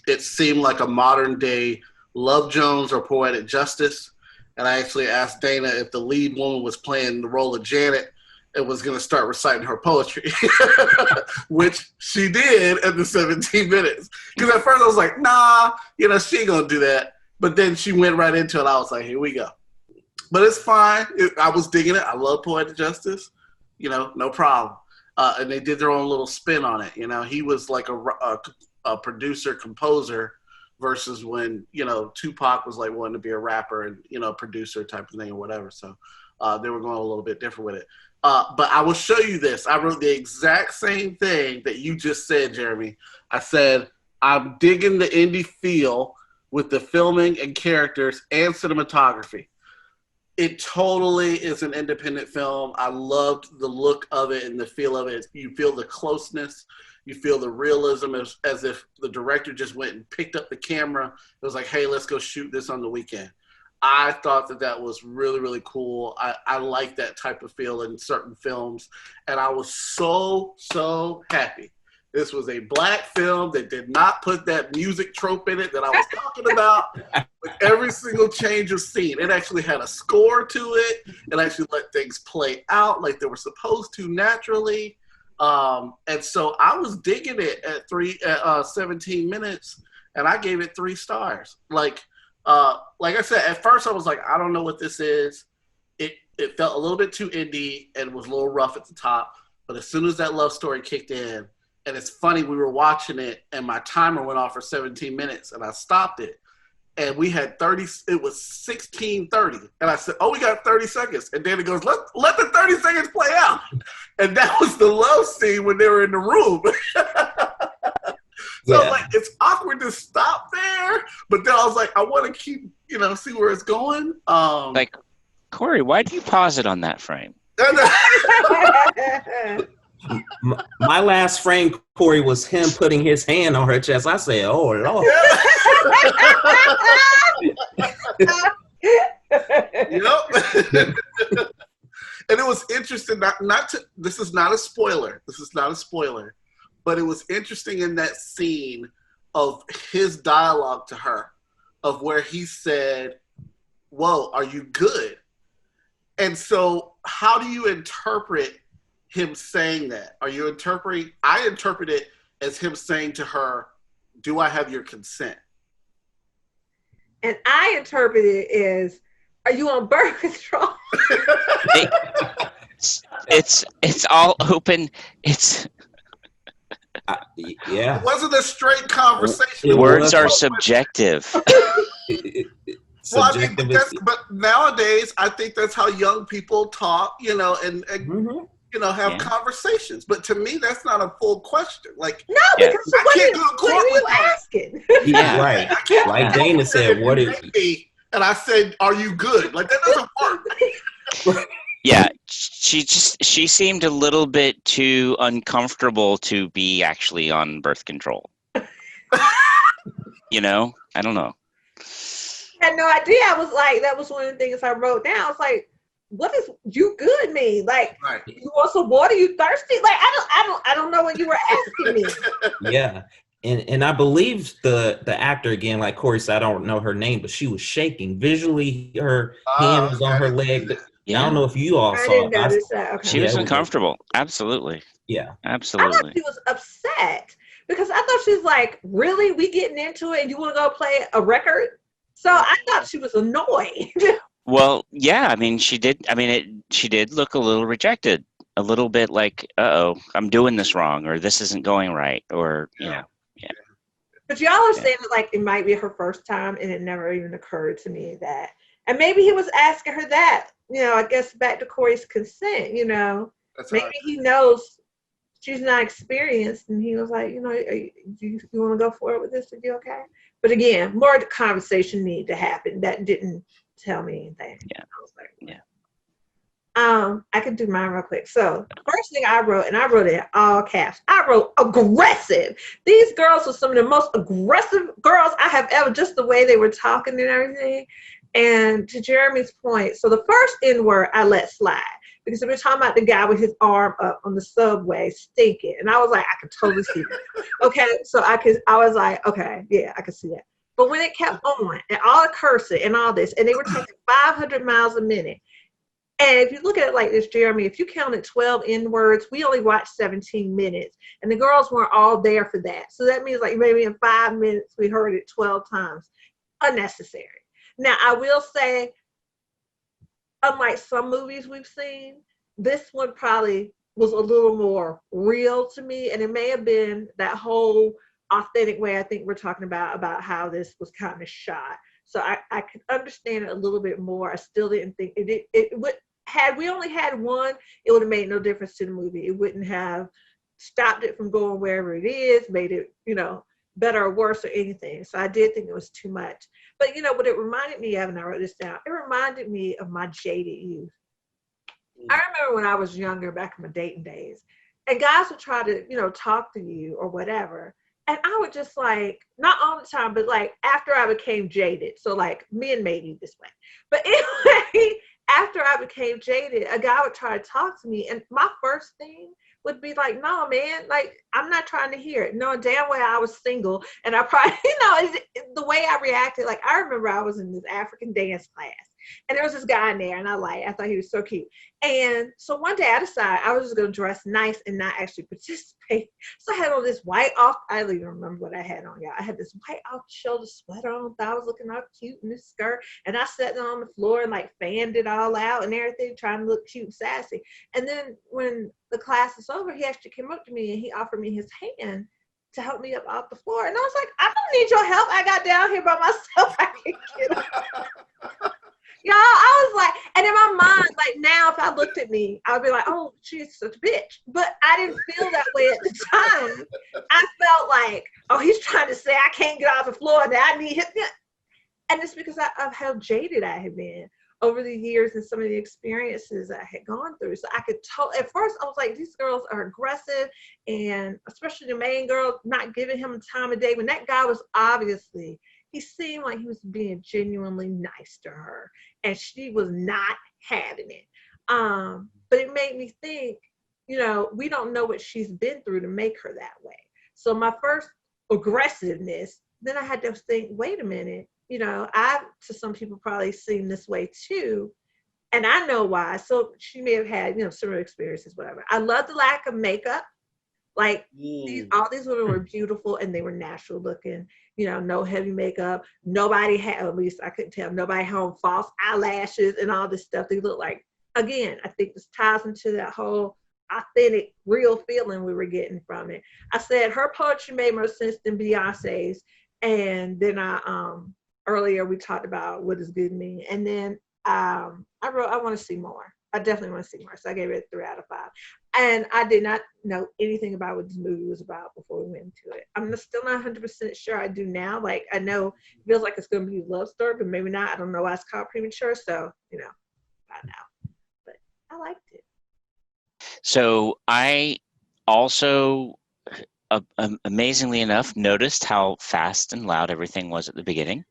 It seemed like a modern day Love Jones or Poetic Justice. And I actually asked Dana if the lead woman was playing the role of Janet and was going to start reciting her poetry, which she did at the 17 minutes. Because at first I was like, nah, she ain't going to do that. But then she went right into it. I was like, here we go. But it's fine. I was digging it. I love Poetic Justice. No problem. And they did their own little spin on it. He was like a producer, composer, versus when, Tupac was like wanting to be a rapper and, producer type of thing or whatever. So they were going a little bit different with it. But I will show you this. I wrote the exact same thing that you just said, Jeremy. I said, I'm digging the indie feel with the filming and characters and cinematography. It totally is an independent film. I loved the look of it and the feel of it. You feel the closeness. You feel the realism as if the director just went and picked up the camera. It was like, hey, let's go shoot this on the weekend. I thought that was really, really cool. I like that type of feel in certain films. And I was so, so happy. This was a Black film that did not put that music trope in it that I was talking about with every single change of scene. It actually had a score to it. It actually let things play out like they were supposed to naturally. And so I was digging it at 17 minutes, and I gave it 3 stars. Like I said, at first I was like, I don't know what this is. It felt a little bit too indie and was a little rough at the top. But as soon as that love story kicked in, and it's funny, we were watching it, and my timer went off for 17 minutes, and I stopped it. And we had 30, it was 16:30. And I said, oh, we got 30 seconds. And then it goes, let the 30 seconds play out. And that was the love scene when they were in the room. So I was like, it's awkward to stop there. But then I was like, I want to keep, see where it's going. Like, Corey, why do you pause it on that frame? My last frame, Corey, was him putting his hand on her chest. I said, oh, Lord. Yep. And it was interesting, this is not a spoiler. But it was interesting in that scene of his dialogue to her, of where he said, whoa, are you good? And so how do you interpret him saying that? I interpret it as him saying to her, do I have your consent? And I interpret it as, are you on birth control? It's all open. It's It wasn't a straight conversation. Words are subjective. But nowadays, I think that's how young people talk, and have conversations. But to me, that's not a full question. Like, no, because what are you asking? Yeah, right. Like Dana said, what is and I said, "Are you good?" Like that doesn't work. Yeah, she seemed a little bit too uncomfortable to be actually on birth control. You know, I don't know. I had no idea. I was like, that was one of the things I wrote down. I was like, what does "you good" mean? Like, right. You want some water? You thirsty? Like, I don't know what you were asking me. Yeah. And I believe the actor, again, like Corey said, I don't know her name, but she was shaking. Visually, her hand was on her leg. Yeah. I don't know if you all saw it. Notice that. Okay. She was uncomfortable. Absolutely. Yeah. Absolutely. I thought she was upset because I thought she was like, really? We getting into it and you want to go play a record? So I thought she was annoyed. Well, yeah, I mean, she did. I mean, she did look a little rejected, a little bit like, "Uh-oh, I'm doing this wrong," or "This isn't going right," or yeah. But y'all are saying that like it might be her first time, and it never even occurred to me that. And maybe he was asking her that. You know, I guess back to Corey's consent. You know, maybe he knows she's not experienced, and he was like, you know, you want to go forward with this? Are you okay? But again, more of the conversation needed to happen. That didn't tell me anything. Yeah. I was like, I can do mine real quick. So first thing I wrote, and I wrote it in all caps, I wrote aggressive. These girls were some of the most aggressive girls I have ever, just the way they were talking and everything. And to Jeremy's point, so the first N word I let slide because we were talking about the guy with his arm up on the subway stinking. And I was like, I could totally see that. Okay. So I was like, okay, yeah, I could see that. But when it kept on and all the cursing and all this, and they were taking 500 miles a minute. And if you look at it like this, Jeremy, if you counted 12 N-words, we only watched 17 minutes. And the girls weren't all there for that. So that means like maybe in 5 minutes, we heard it 12 times. Unnecessary. Now, I will say, unlike some movies we've seen, this one probably was a little more real to me. And it may have been that whole authentic way I think we're talking about how this was kind of shot. So I could understand it a little bit more. I still didn't think it would. Had we only had one, it would have made no difference to the movie. It wouldn't have stopped it from going wherever it is, made it, you know, better or worse or anything. So I did think it was too much. But, you know, what it reminded me of, and I wrote this down, it reminded me of my jaded youth. I remember when I was younger, back in my dating days, and guys would try to, you know, talk to you or whatever. And I would just like, not all the time, but like after I became jaded. So like men made me this way. But anyway, after I became jaded, a guy would try to talk to me. And my first thing would be like, no, man, like, I'm not trying to hear it. Knowing damn well I was single. And I probably, you know, the way I reacted, like, I remember I was in this African dance class. And there was this guy in there, and I thought he was so cute. And so one day I decided I was just going to dress nice and not actually participate. So I had on this white off, I don't even remember what I had on, y'all. I had this white off-shoulder sweater on, thought I was looking all cute in this skirt. And I sat down on the floor and like fanned it all out and everything, trying to look cute and sassy. And then when the class was over, he actually came up to me and he offered me his hand to help me up off the floor. And I was like, I don't need your help. I got down here by myself. I can get up. Y'all, I was like, and in my mind, like now, if I looked at me, I'd be like, oh, she's such a bitch. But I didn't feel that way at the time. I felt like, oh, he's trying to say I can't get off the floor and I need him. And it's because of how jaded I had been over the years and some of the experiences I had gone through. So I could tell, at first I was like, these girls are aggressive, and especially the main girl, not giving him time of day when that guy was obviously, he seemed like he was being genuinely nice to her, and she was not having it. But it made me think, you know, we don't know what she's been through to make her that way. So my first aggressiveness, then I had to think, wait a minute, you know, I've, to some people, probably seen this way too, and I know why. So she may have had, you know, similar experiences, whatever. I love the lack of makeup. Like all these women were beautiful and they were natural looking, you know, no heavy makeup. Nobody had, at least I couldn't tell, nobody had false eyelashes and all this stuff. They look like, again, I think this ties into that whole authentic, real feeling we were getting from it. I said her poetry made more sense than Beyonce's. And then earlier we talked about what does good mean. And then I wrote, I want to see more. I definitely want to see more. So I gave it a 3 out of 5. And I did not know anything about what this movie was about before we went into it. I'm still not 100% sure I do now. Like, I know it feels like it's going to be a love story, but maybe not. I don't know why it's called Premature. So, you know, I know. But I liked it. So I also, amazingly enough, noticed how fast and loud everything was at the beginning.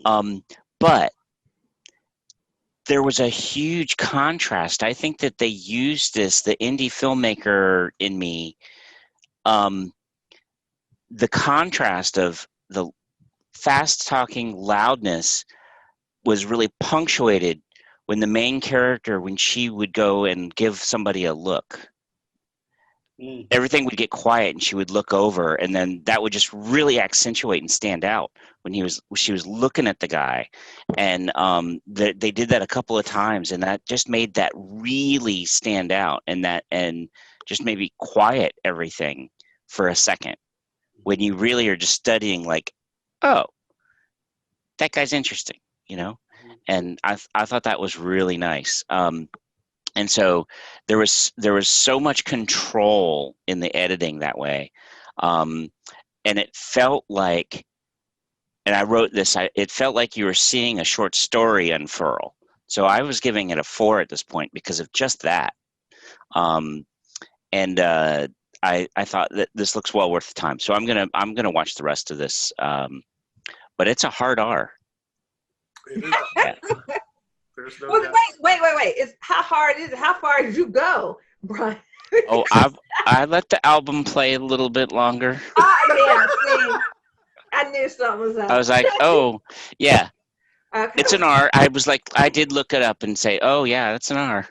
But there was a huge contrast. I think that they used this, the indie filmmaker in me, the contrast of the fast talking loudness was really punctuated when the main character, when she would go and give somebody a look, everything would get quiet and she would look over, and then that would just really accentuate and stand out when she was looking at the guy. And they did that a couple of times, and that just made that really stand out, and just maybe quiet everything for a second when you really are just studying, like, oh, that guy's interesting, you know. And I thought that was really nice. And so there was so much control in the editing that way. And it felt like, and I wrote this, it felt like you were seeing a short story unfurl. So I was giving it a 4 at this point because of just that. I thought that this looks well worth the time. So I'm gonna watch the rest of this. But it's a hard R. It is. Yeah. There's no Well, doubt. wait. How hard is it? How far did you go, Bryan? Oh, I let the album play a little bit longer. Yeah, see, I knew something was up. I was like, oh, yeah, Okay. it's an R. I was like, I did look it up and say, oh, yeah, that's an R.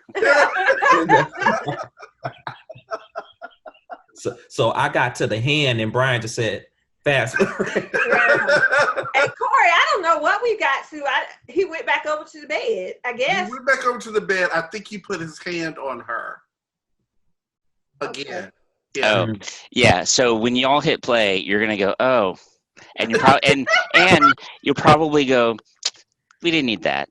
So I got to the hand, and Bryan just said, fast. And Corey, I don't know what we got to. He went back over to the bed, I guess. He went back over to the bed. I think he put his hand on her. Again. Okay. Yeah. Oh, yeah. So when y'all hit play, you're gonna go, oh, and you probably and you'll probably go, we didn't need that.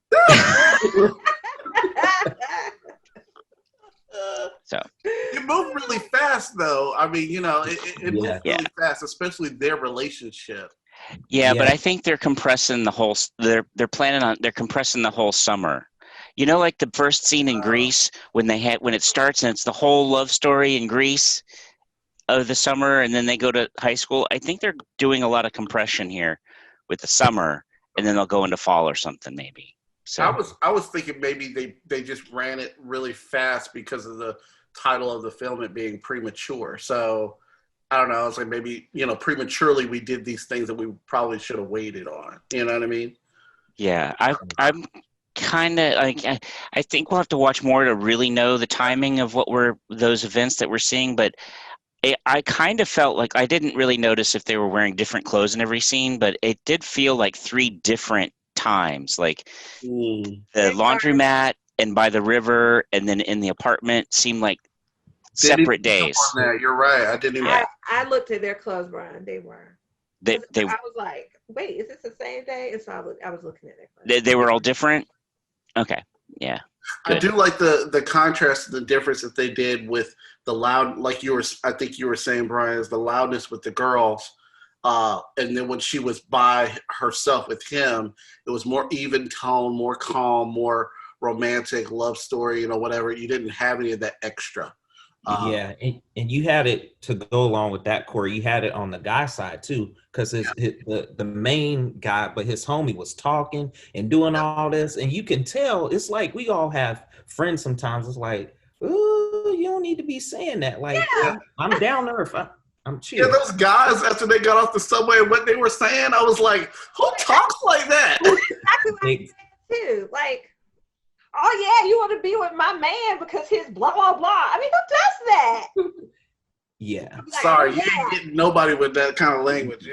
So It moved really fast, though. I mean, you know, it moved really fast, especially their relationship. yeah, but I think they're compressing the whole. They're compressing the whole summer. You know, like the first scene in Greece when it starts and it's the whole love story in Greece of the summer, and then they go to high school. I think they're doing a lot of compression here with the summer, and then they'll go into fall or something maybe. So I was thinking maybe they just ran it really fast because of the title of the film, it being Premature. So I don't know. I was like, maybe, you know, prematurely we did these things that we probably should have waited on. You know what I mean? Yeah, I'm kind of like, I think we'll have to watch more to really know the timing of those events that we're seeing. But I kind of felt like I didn't really notice if they were wearing different clothes in every scene, but it did feel like 3 different times, like the laundromat and by the river, and then in the apartment seemed like separate days. You're right. I didn't even. I looked at their clothes, Bryan. They were. They I was like, wait, is this the same day? And so I was looking at their clothes. They were all different. Okay, yeah. Good. I do like the contrast, the difference that they did with the loud, like I think you were saying, Bryan, is the loudness with the girls. And then when she was by herself with him, it was more even tone, more calm, more romantic love story, you know, whatever. You didn't have any of that extra. Yeah, and you had it to go along with that, Corey. You had it on the guy side too, because the main guy, but his homie was talking and doing all this, and you can tell it's like we all have friends sometimes. It's like, ooh, you don't need to be saying that. Like, I'm down to earth. I'm chill. Yeah, those guys after they got off the subway and what they were saying, I was like, who talks like that? Exactly too. Like, oh yeah, you want to be with my man because his blah blah blah. I mean, who does that? Yeah. Like, sorry, you didn't get nobody with that kind of language.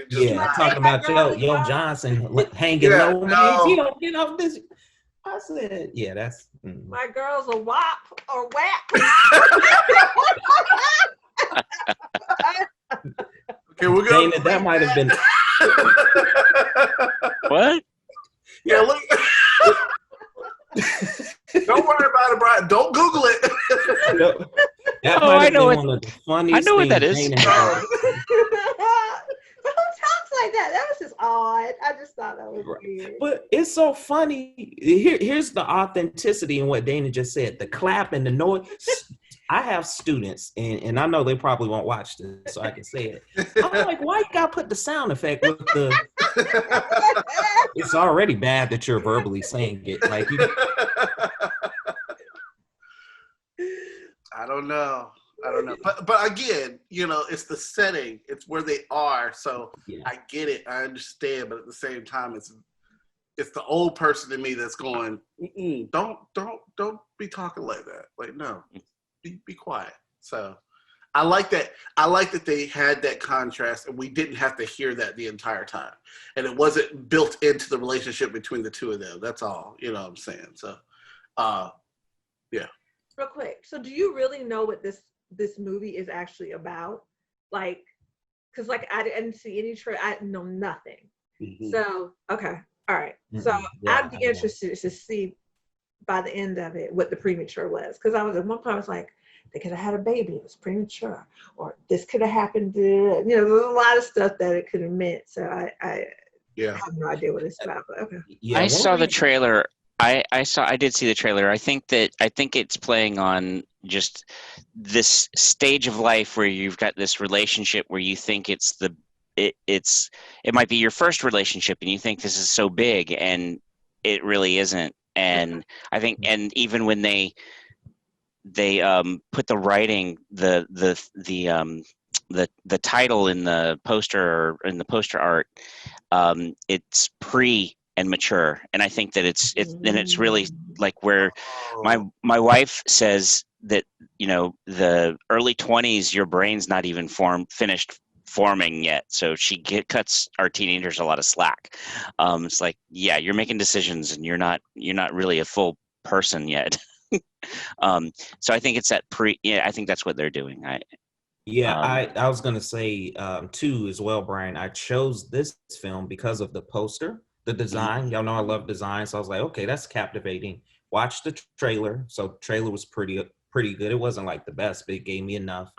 Talking about Yo Johnson hanging low. Man, you don't get off this. I said, yeah, that's. My girl's a wop or whap. Okay, we're going. Dana, that might have been. What? Yeah, look. Don't worry about it, Bryan. might I have know been what one of the I funniest know what that things is. Dana has ever. But who talks like that? That was just odd. I just thought that was weird. But it's so funny. Here's the authenticity in what Dana just said. The clap and the noise. I have students, and I know they probably won't watch this, so I can say it. I'm like, why you gotta put the sound effect with the? It's already bad that you're verbally saying it. Like you. I don't know. But again, it's the setting. It's where they are. So yeah. I get it. I understand. But at the same time, it's the old person in me that's going, don't be talking like that. Like, no, be quiet. So I like that. I like that they had that contrast, and we didn't have to hear that the entire time, and it wasn't built into the relationship between the two of them. That's all. You know what I'm saying? So, yeah. Real quick. So, do you really know what this movie is actually about? Like, because I didn't see any I know nothing. Mm-hmm. So, okay. All right. Mm-hmm. So I'd be interested to see by the end of it what the premature was. Because I was at one point I was like, they could have had a baby, it was premature. Or this could have happened to, there's a lot of stuff that it could have meant. So I have no idea what it's about. But okay. Yeah, I saw the trailer. I did see the trailer. I think it's playing on just this stage of life where you've got this relationship where you think it might be your first relationship and you think this is so big and it really isn't. And I think, and even when they put the writing, the title in the poster or in the poster art, it's pre and mature, and I think that it's really like where my wife says that the early 20s your brain's not even finished forming yet, so she cuts our teenagers a lot of slack. It's like, yeah, you're making decisions and you're not really a full person yet. So I think it's that I think that's what they're doing. I was gonna say too as well, Brian. I chose this film because of the poster, the design. Y'all know I love design, so I was like, okay, that's captivating. Watch the trailer. So trailer was pretty good. It wasn't like the best, but it gave me enough.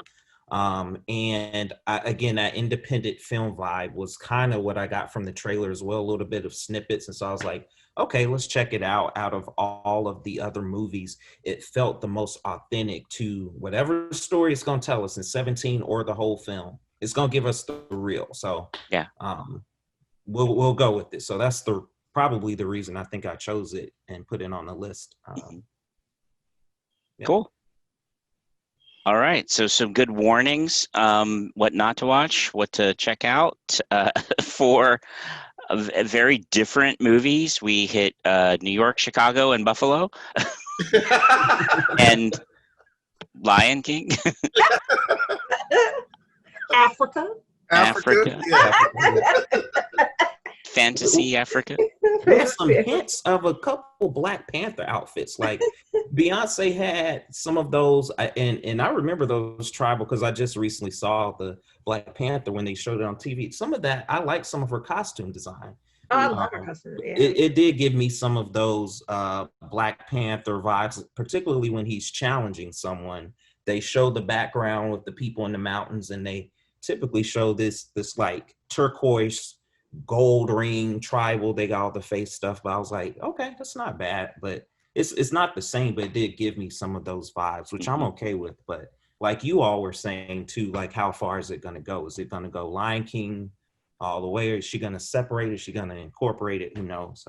And again, that independent film vibe was kind of what I got from the trailer as well, a little bit of snippets. And so I was like, okay, let's check it out. Out of all of the other movies, it felt the most authentic to whatever story it's going to tell us in 17 or the whole film. It's going to give us the real. So yeah, we'll go with it. So that's probably the reason I think I chose it and put it on the list. Yeah. Cool. All right, so some good warnings, what not to watch, what to check out. For very different movies, we hit New York, Chicago, and Buffalo, and Lion King. Africa. Fantasy Africa. There's some hints of a couple Black Panther outfits. Like Beyonce had some of those, and I remember those tribal because I just recently saw the Black Panther when they showed it on TV. Some of that, I like some of her costume design. Oh, I love her costume. Yeah. It did give me some of those Black Panther vibes, particularly when he's challenging someone. They show the background with the people in the mountains, and they typically show this like turquoise gold ring tribal. They got all the face stuff, but I was like, okay, that's not bad, but it's not the same, but it did give me some of those vibes, which I'm okay with. But like you all were saying too, like how far is it going to go? Is it going to go Lion King all the way, or is she going to separate it? Is she going to incorporate it? Who knows?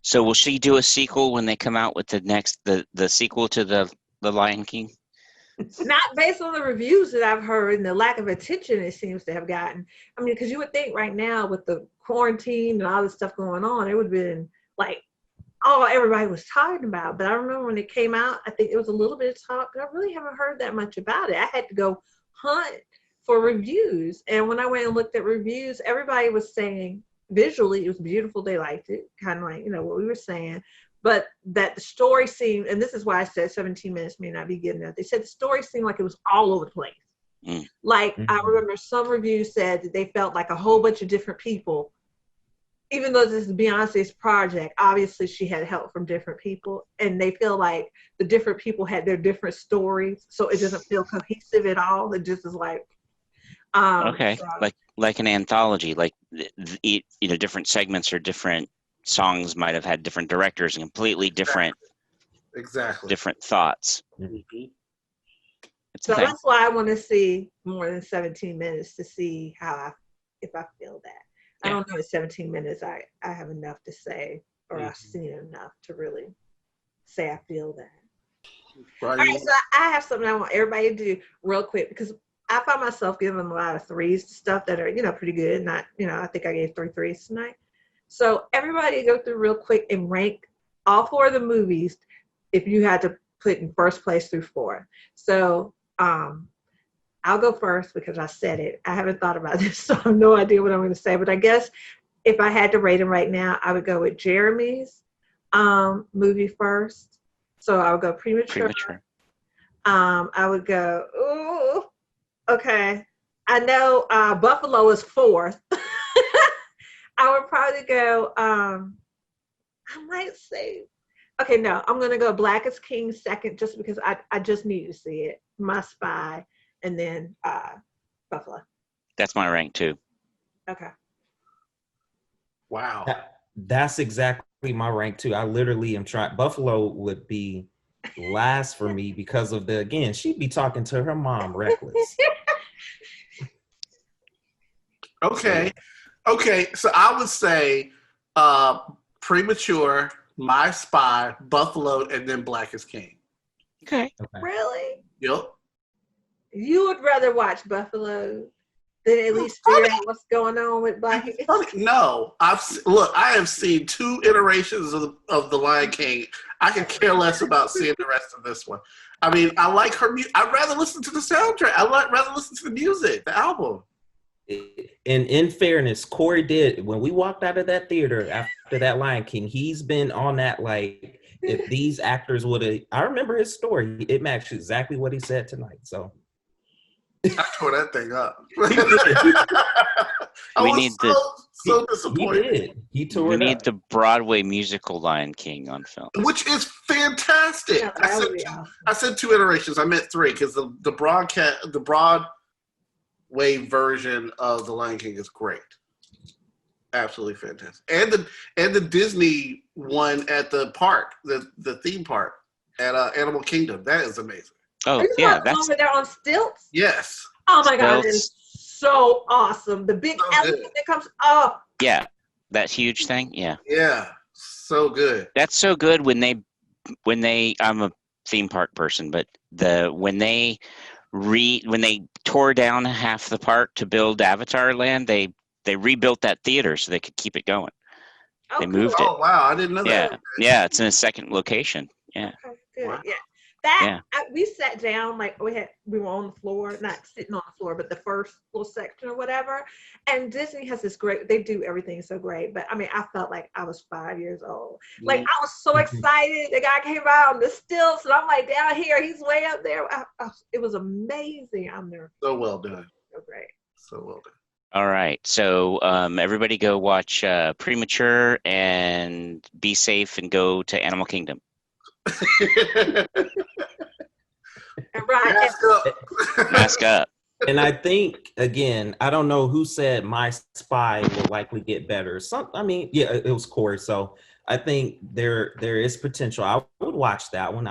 So will she do a sequel when they come out with the sequel to the Lion King? Not based on the reviews that I've heard and the lack of attention it seems to have gotten. I mean, because you would think right now with the quarantine and all this stuff going on, it would have been like all everybody was talking about. But I remember when it came out, I think it was a little bit of talk, but I really haven't heard that much about it. I had to go hunt for reviews. And when I went and looked at reviews, everybody was saying visually it was beautiful. They liked it, kind of like, what we were saying. But that the story seemed, and this is why I said 17 minutes may not be good enough. They said the story seemed like it was all over the place. Like I remember some reviews said that they felt like a whole bunch of different people even though this is Beyonce's project, obviously she had help from different people, and they feel like the different people had their different stories, so it doesn't feel cohesive at all. It just is like, Okay, so, like an anthology, like different segments or different songs might have had different directors and completely different, different thoughts. Mm-hmm. So that's why I want to see more than 17 minutes to see if I feel that. I don't know in 17 minutes I have enough to say, or I've seen enough to really say I feel that. Right. All right, so I have something I want everybody to do real quick, because I find myself giving a lot of threes to stuff that are, pretty good. Not, I think I gave 3 threes tonight. So everybody go through real quick and rank all 4 of the movies if you had to put in first place through 4. So I'll go first because I said it. I haven't thought about this, so I have no idea what I'm going to say. But I guess if I had to rate them right now, I would go with Jeremy's movie first. So I would go Premature. I would go, ooh, okay. I know Buffalo is 4th. I would probably go, I might say, okay, no, I'm going to go Black is King second, just because I just need to see it. My Spy, and then Buffalo. That's my rank too. Okay. Wow. That's exactly my rank too. I literally am trying. Buffalo would be last for me because of again, she'd be talking to her mom reckless. Okay. So I would say Premature, My Spy, Buffalo, and then Black is King. Okay. Really? Yep. You would rather watch Buffalo than at least figure out what's going on with Black? No, I have seen 2 iterations of The Lion King. I could care less about seeing the rest of this one. I mean, I like her music. I'd rather listen to the soundtrack. Rather listen to the music, the album. And in fairness, Corey did, when we walked out of that theater after that Lion King, he's been on that, like, if these actors would have, I remember his story. It matched exactly what he said tonight. So I tore that thing up. We need so disappointed. He tore it up. We need the Broadway musical Lion King on film, which is fantastic. Yeah, I said 2 iterations. I meant 3 because the Broadway version of The Lion King is great. Absolutely fantastic. And the Disney one at the park, the theme park at Animal Kingdom. That is amazing. Oh, yeah. That's over there on stilts? Yes. Oh my God, it's so awesome. The big elephant that comes up. Yeah. That huge thing. Yeah. Yeah. So good. That's so good when they I'm a theme park person, but when they tore down half the park to build Avatar Land, they rebuilt that theater so they could keep it going. They moved it. Oh wow, I didn't know that. Yeah, it's in a second location. Yeah. Okay, good. Wow. Yeah. We sat down, like we were on the floor, not sitting on the floor, but the first little section or whatever. And Disney has this they do everything so great. But I mean, I felt like I was 5 years old. Like I was so excited. The guy came out on the stilts, and I'm like down here, he's way up there. It was amazing. I'm there. So well done. So great. So well done. All right. So everybody go watch Premature and be safe and go to Animal Kingdom. And Ryan, Mask up. And I think, again, I don't know who said My Spy will likely get better. It was Corey. So I think there is potential. I would watch that one.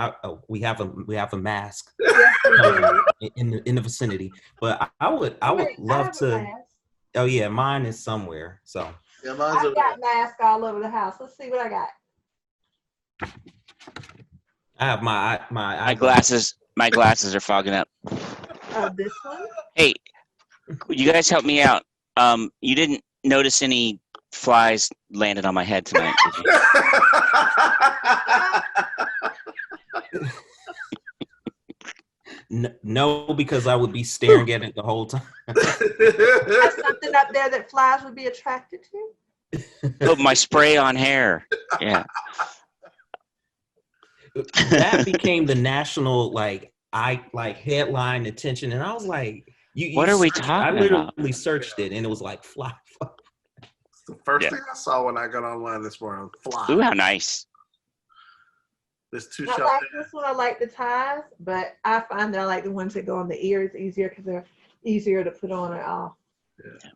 We have a mask in the vicinity, but I would love to. Oh yeah, mine is somewhere. So yeah, mine's I've got masks all over the house. Let's see what I got. I have my glasses. My glasses are fogging up. This one. Hey, you guys help me out. You didn't notice any flies landed on my head tonight, did you? No, because I would be staring at it the whole time. There's something up there that flies would be attracted to? Oh, my spray on hair. Yeah. That became the national headline attention, and I was like, "What are we talking about?" I literally searched it, and it was like fly. The first thing I saw when I got online this morning. Fly. Ooh, how nice. There's two I shots. like this one. I like the ties, but I find that I like the ones that go on the ears easier because they're easier to put on or off. Yeah.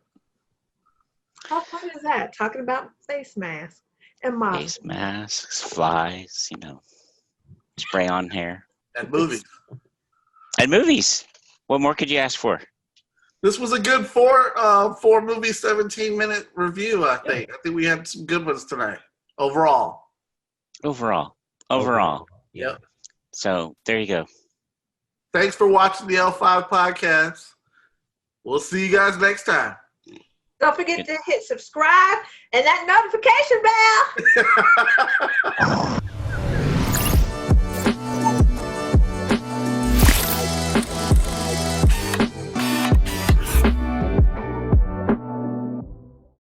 How fun is that? Talking about face masks and models. Face masks, flies, spray on hair. And movies. And movies. What more could you ask for? This was a good four movie 17-minute review, I think. I think we had some good ones tonight. Overall. Yep. So there you go. Thanks for watching the L-5 podcast. We'll see you guys next time. Don't forget to hit subscribe and that notification bell.